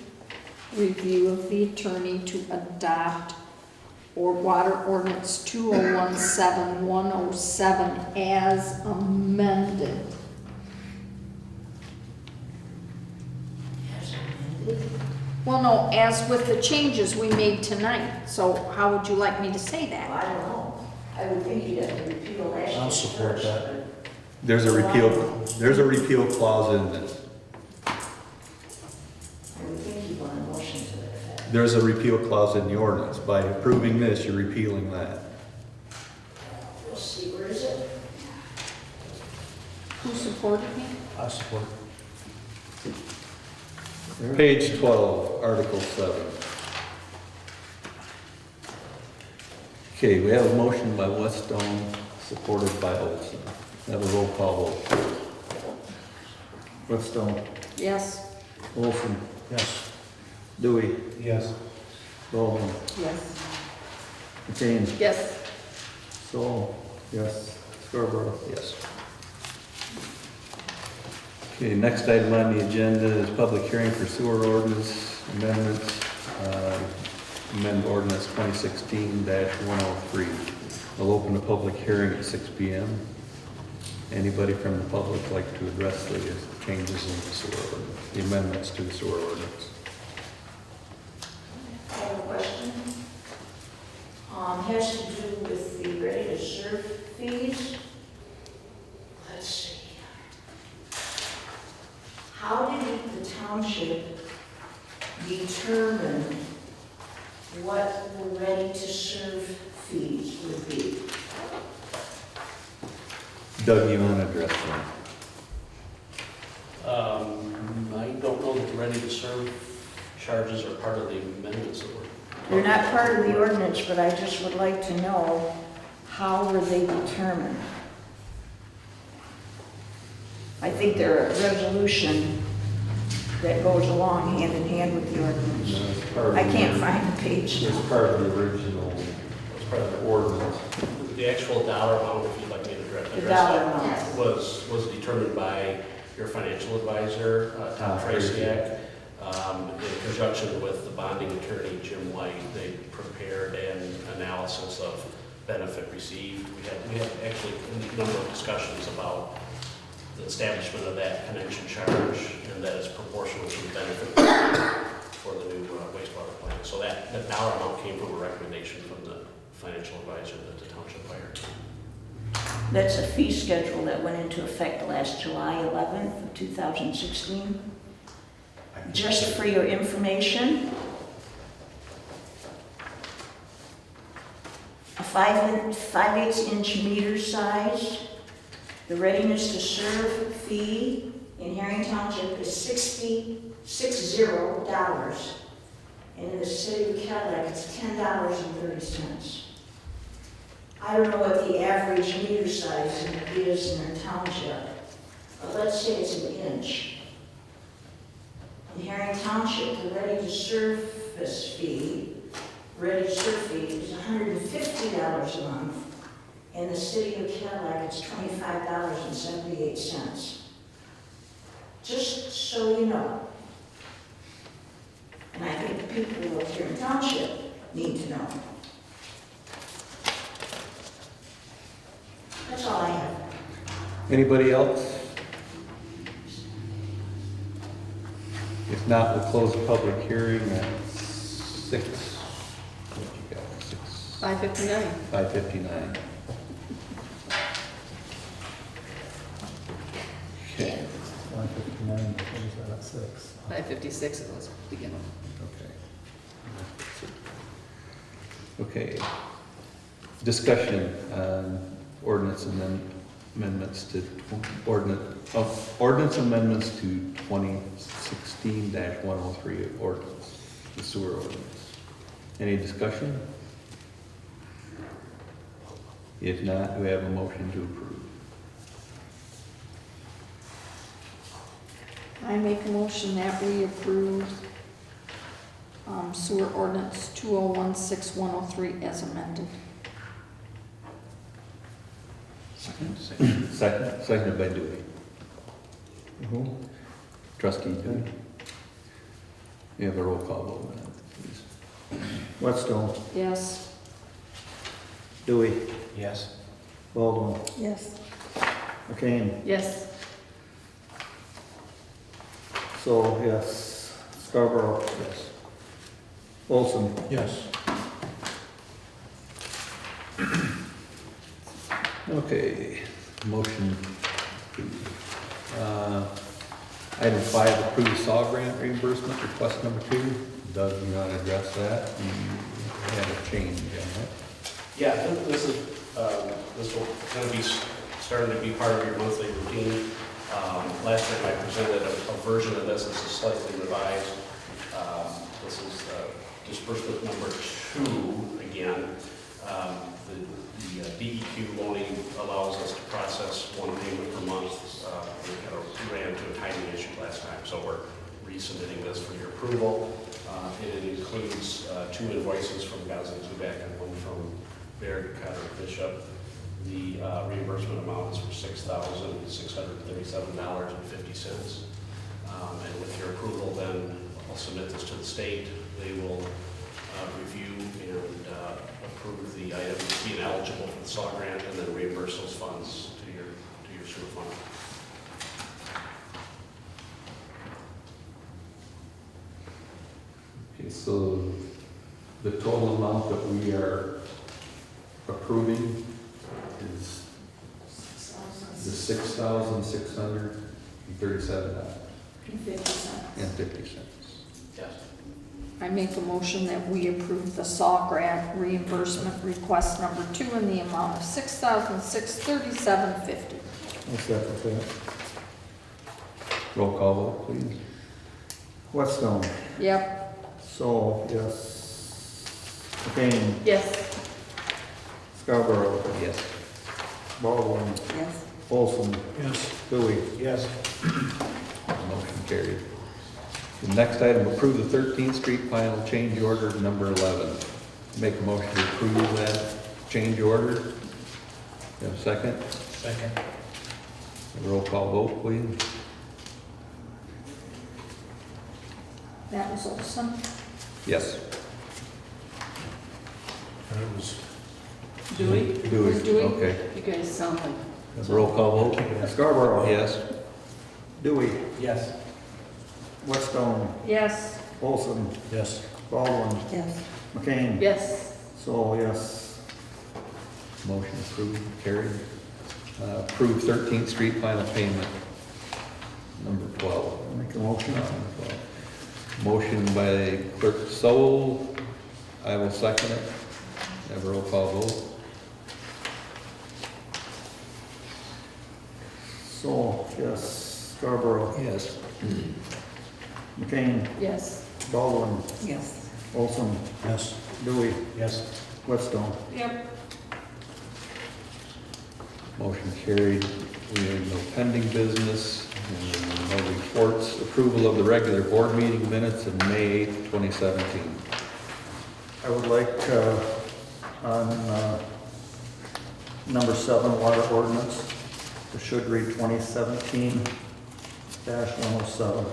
review of the attorney to adopt or water ordinance 2017-107 as amended. Well, no, as with the changes we made tonight. So how would you like me to say Well, that? I don't know. I would think you'd have to repeal last year. I'll support first, that. but There's a repeal clause in this. I would think you'd want a motion to that effect. There's a repeal clause in the ordinance. By approving this, you're repealing that. We'll see, where is it? Who supported me? I support. Page 12, Article 7. Okay, we have a motion by Weststone, supported by Olson. Have a roll call vote. Whitstone, Yes. Olson, Yes. Dewey, Yes. Baldwin, Yes. McCain, Yes. Saul, yes, Scarborough. Yes. Okay, next item on the agenda is public hearing for sewer ordinance amendments. Amend ordinance 2016-103. We'll open the public hearing at 6 p.m. Anybody from the public like to address the changes in the sewer ordinance, the amendments to the sewer ordinance? I have a question. Has to do with the ready-to-serve fees. Let's see. How did the township determine what the ready-to-serve fees would be? Doug, you want to address that? I don't know that the ready to serve charges are part of the amendments that were. They're not part of the ordinance, but I just would like to know, how were they determined? I think they're a resolution that goes along hand in hand with the ordinance. it's part of I the- can't find the page. It's part of the original Was part of the ordinance. The actual dollar amount, if you'd like me to address The dollar that, amount. was determined by your financial advisor, Tom Traciak, in conjunction with the bonding attorney, Jim White. They prepared an analysis of benefit received. We had actually a number of discussions about the establishment of that connection charge, and that is proportional to the benefit for the new wastewater plant. So that dollar amount came from a recommendation from the financial advisor that the township hired. That's a fee schedule that went into effect last July 11th of 2016. Just for your information, a 5/8 meter size, the readiness to serve fee in Haring Township is $60. And in the city of Cadillac, it's $10.30. I don't know what the average meter size is in a township, but let's say it's an inch. In Haring Township, the ready-to-service fee, is $150 a month. In the city of Cadillac, it's $25.78. Just so you know. And I think the people who live here in Township need to know. That's all I have. Anybody else? If not, we'll close the public hearing at 6. What you got, 5:59. 5:59. Okay, 159, what is that, at 6? 5:56 it was beginning. okay. Okay. Discussion on ordinance amendments to ordinance amendments to 2016-103 ordinance, the sewer ordinance. Any discussion? If not, do we have a motion to approve? I make a motion that we approve sewer ordinance 2016-103 as amended. Seconded by Dewey. Trustee Dewey. You have a roll call vote on that, please. Whetstone, Yes. Dewey, Yes. Baldwin, Yes. McCain. Yes. So, yes. Scarborough. Yes. Olson. Yes. Okay, motion approved. Item 5, approve saw grant reimbursement, request number 2. Doug, you want to address that? You had a change on that. Yeah, this will kind of be starting to be part of your monthly routine. Last time I presented a version of this. This is slightly revised. This is disbursement number 2 again. The DEQ only allows us to process one payment per month. We kind of ran into a timing issue last time, so we're resubmitting this for your approval. It includes 2 invoices from Gaza and Zubak and one from Baird, Cutter, Bishop. The reimbursement amount is for $6,637.50. And with your approval, then I'll submit this to the state. They will review and approve the item as being eligible for the SAW grant, and then reimburse those funds to your sewer fund. Okay, so the total amount that we are approving is the $6,637.50. Yes. I make a motion that we approve the SAW grant reimbursement request number 2 in the amount of $6,637.50. I'll second that. Roll call vote, please. Whetstone. Yep. So, yes. McCain. Yes. Scarborough. Yes. Baldwin. Yes. Olson. Yes. Dewey. Yes. Motion carried. The next item, approve the 13th Street final change order number 11. Make a motion to approve that change order. You have a second? Second. Roll call vote, please. That was Olson. Yes. And it was, Dewey? Dewey, Was Dewey? okay. You guys sound like. Roll call vote? Scarborough. Yes. Dewey. Yes. Whetstone. Yes. Olson. yes. Baldwin. Yes. McCain. Yes. So, yes. Motion approved, carried. Approve 13th Street final payment, number 12. Make a motion. Motion by Clerk Sowell. I will second it. Have a roll call vote. So, yes. Scarborough. Yes. McCain. Yes. Baldwin. Yes. Olson. Yes. Dewey. Yes. Whetstone. Yep. Motion carried. We have no pending business, and no reports. Approval of the regular board meeting minutes of May 8th, 2017. I would like, on number 7, water ordinance, it should read 2017-107.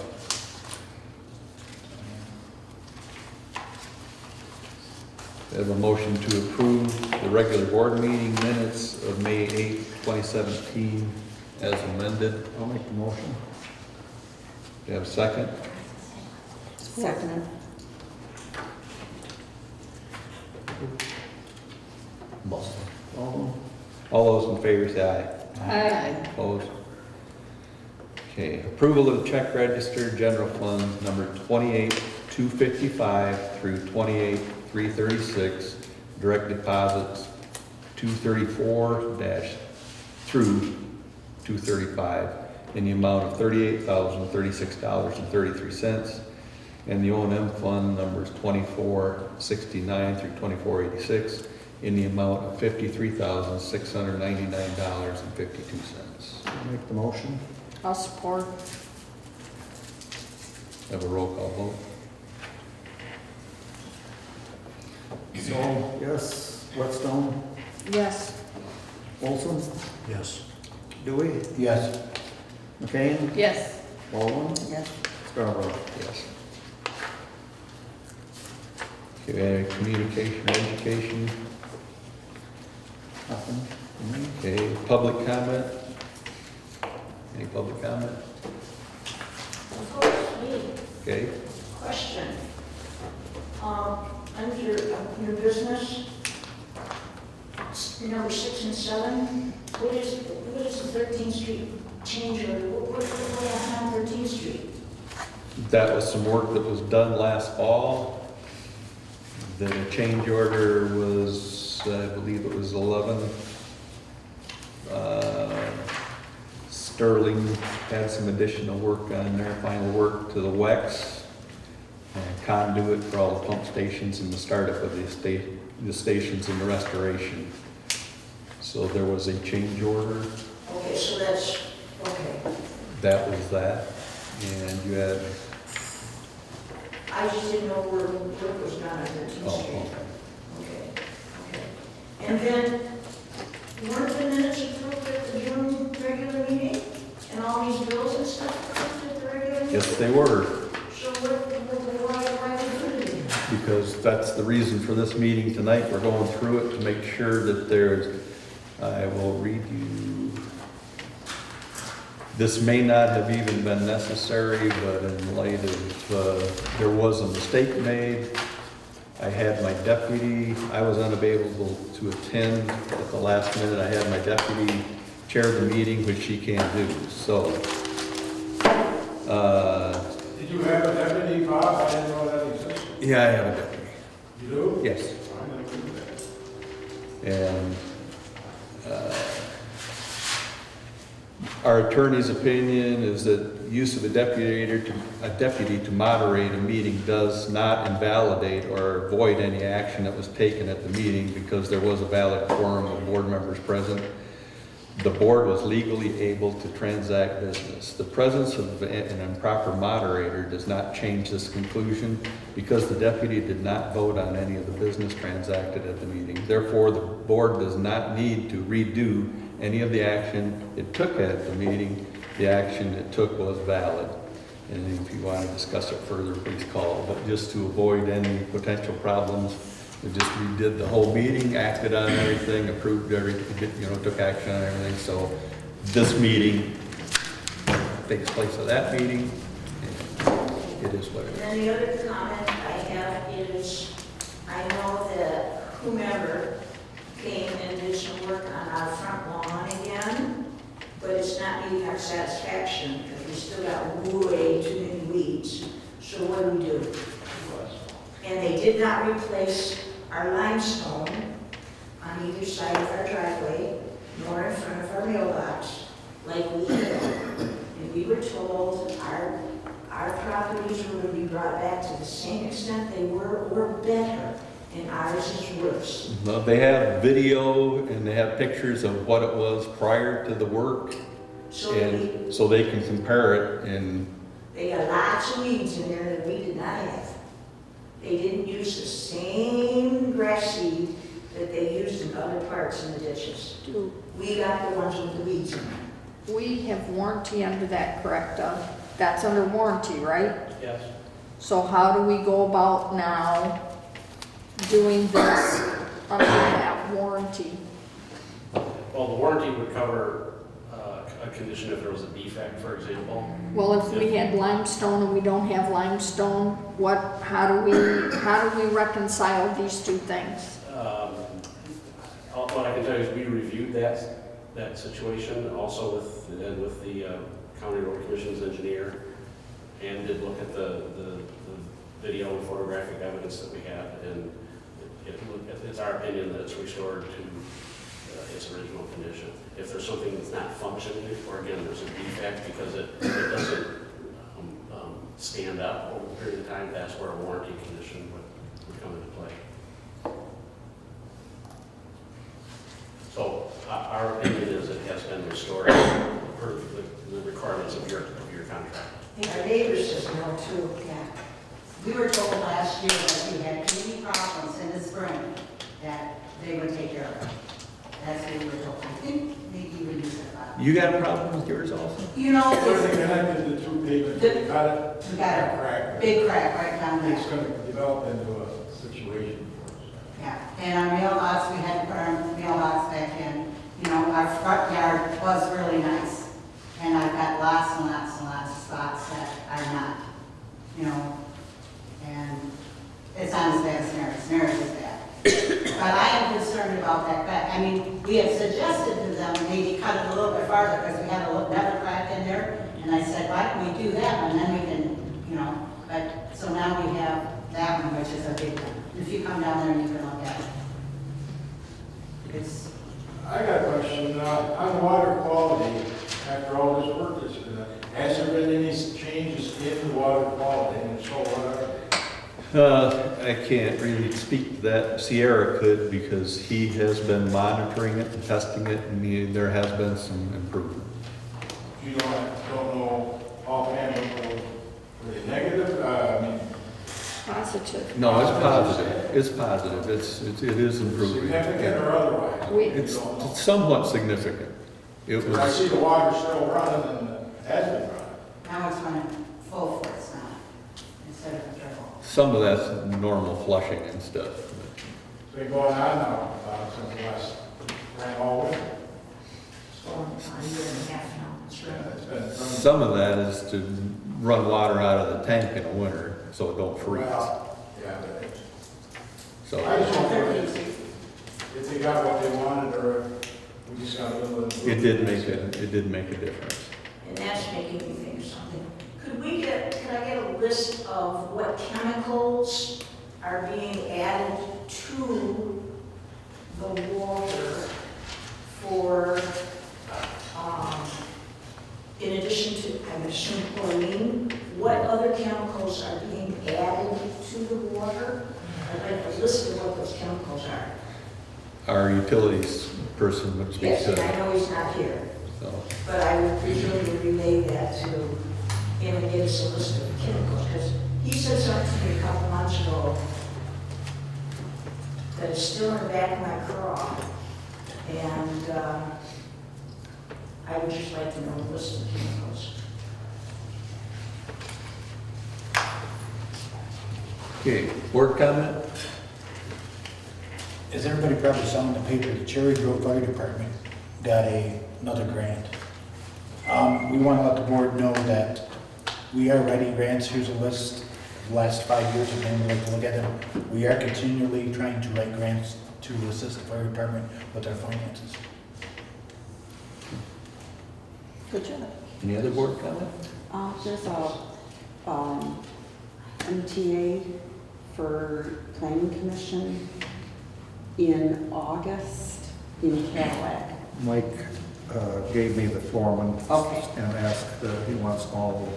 We have a motion to approve the regular board meeting minutes of May 8th, 2017 as amended. I'll make the motion. Do you have a second? Second. Baldwin. All those in favor say aye. Aye. Opposed? Okay, approval of the check register, general fund number 28,255 through 28,336, direct deposits 234 through 235 in the amount of $38,036.33, and the O&M fund numbers 2469 through 2486 in the amount of $53,699.52. Make the motion. I'll support. Have a roll call vote. So, yes. Whetstone. Yes. Olson. Yes. Dewey. Yes. McCain. Yes. Baldwin. Yes. Scarborough. Yes. Okay, communication, education. Nothing. Okay, public comment? Any public comment? Of course, me. Okay, Question. Under your business, number 6 and 7, what is the 13th Street change order? What's going on 13th Street? that was some work that was done last fall. The change order was, I believe it was 11. Sterling had some additional work on there, final work to the WEX, and conduit for all the pump stations and the startup of the stations and the restoration. So there was a change order, Okay, so that's, okay. that was that. And you had, I just didn't know where work was done on 13th oh, Street. okay. Okay. And then, weren't the minutes approved at the June regular meeting? And all these bills and stuff approved at the regular meeting? Yes, they were, So why did we do it? because that's the reason for this meeting tonight. We're going through it to make sure that there's, I will read you. This may not have even been necessary, but in light of, there was a mistake made. I had my deputy, I was unavailable to attend at the last minute. I had my deputy chair the meeting, which she can't do, so. Did you have a deputy, Bob? I didn't know that existed. Yeah, I have a deputy, You do? yes. I never knew that. And our attorney's opinion is that use of a deputy to moderate a meeting does not invalidate or void any action that was taken at the meeting because there was a valid quorum of board members present. The board was legally able to transact business. The presence of an improper moderator does not change this conclusion because the deputy did not vote on any of the business transacted at the meeting. Therefore, the board does not need to redo any of the action it took at the meeting. The action it took was valid. And if you want to discuss it further, please call. But just to avoid any potential problems, we just redid the whole meeting, acted on everything, approved everything, took action on everything. So this meeting takes place at that meeting, and it is what it is. And the other comment I have is, I know that whomever came and did some work on our front lawn again, but it's not meeting our satisfaction because we still got way too many weeds. So what do? And they did not replace our limestone on either side of our driveway, nor in front of our mailbox, like we did. And we were told our properties were going to be brought back to the same extent they were or better, and ours is worse. Well, they have video and they have pictures of what it was prior to the work, So and so they can compare it. And they got lots of weeds in there that we did not have. They didn't use the same grass seed that they used in other parts in the ditches. We got the ones with the weeds in them. We have warranty under that, correct, Doug? That's under warranty, right? Yes. So how do we go about now doing this under that warranty? Well, the warranty would cover a condition if there was a defect, for example. Well, if we had limestone and we don't have limestone, how do we reconcile these two things? What I can tell you is we reviewed that situation also with the County Road Commission's engineer, and did look at the video and photographic evidence that we have, and it's our opinion that it's restored to its original condition. If there's something that's not functioning, or again, there's a defect because it doesn't stand up over a period of time, that's where a warranty condition would come into play. So our opinion is it has been restored per the requirements of your contract. Our neighbors just know too, yeah. We were told last year that we had any problems in the spring, that they would take care of it. That's what we were told. I think maybe even you said that. you got a problem with yours also? You know, Where they it's, connected the two pavements, we got it. we got a Crack. big crack right down It's there. gonna develop into a situation situation for us. Yeah, and our mailbox, we had to put our mailbox back in. You know, our front yard was really nice. And I've got lots and lots and lots of spots that are not, you know, and it's not as bad as Mary's. Mary's is bad. But I am concerned about that crack. I mean, we had suggested to them maybe cut it a little bit farther because we had another crack in there. And I said, why don't we do that one, and then we can, you know, but, so now we have that one, which is a big one. If you come down there, you can look at it. It's, I got a question, on water quality, after all this work that's been done, has there been any changes in the water quality, and if so, what are they? I can't really speak to that. Sierra could because he has been monitoring it and testing it, and there has been some improvement. You don't know offhand, were they negative? I mean, Positive. No, it's positive. It's positive. It is improving. significant or otherwise? We- You It's don't know. somewhat significant. It But I was, see the water still running and has been running. now it's running full force now, instead of a trickle. some of that's normal flushing and stuff. It's been going on now since the last, ran all winter. A year and a half now. Yeah, it's been running. Some of that is to run water out of the tank in the winter so it don't freeze. Well, yeah, but So I just don't know if they got what they wanted or we just got a little. it did make a difference. And that's making me think of something. Could I get a list of what chemicals are being added to the water for, in addition to, I would assume chlorine, what other chemicals are being added to the water? I'd like a list of what those chemicals are. Our utilities person would speak Yes, to and I it. know he's not here. So, But I would presume to relay that to him and get us a list of chemicals, because he said something to me a couple months ago that is still in the back of my craw, and I would just like to know the list of chemicals. okay, board comment? As everybody probably saw in the paper, the Cherry Grove Fire Department got another grant. We want to let the board know that we are writing grants. Here's a list of the last 5 years, if anyone would like to look at them. We are continually trying to write grants to assist the fire department with their finances. Good job. Any other board comment? There's a MTA for Planning Commission in August in Cadillac. Mike gave me the form and Okay. asked, he wants all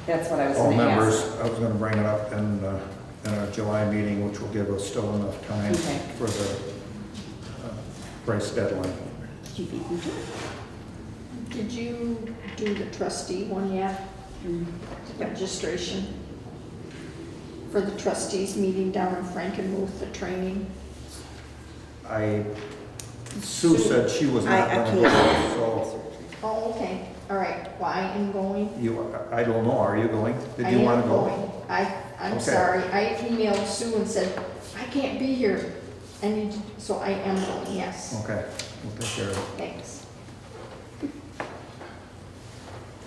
That's what I was all going to members. ask. I was going to bring it up in our July meeting, which will give us still enough time Okay. for the price deadline. Did you do the trustee one yet? Registration? For the trustees meeting down in Frankenmuth, the training? Sue said she was not I going to can't. go, so Oh, okay, all right, well, I am going. I don't know, are you going? Did you want to go? I am going. I'm Okay. sorry, I emailed Sue and said, I can't be here, so I am going, yes, Okay, we'll take care of it. thanks.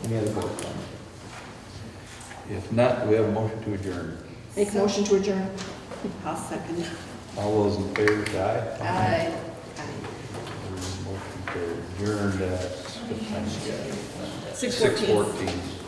Any other board comment? If not, we have a motion to adjourn. Make motion to adjourn. I'll second. All those in favor, say aye. Aye. Motion to adjourn at, what time is it? 6:14. 6:14.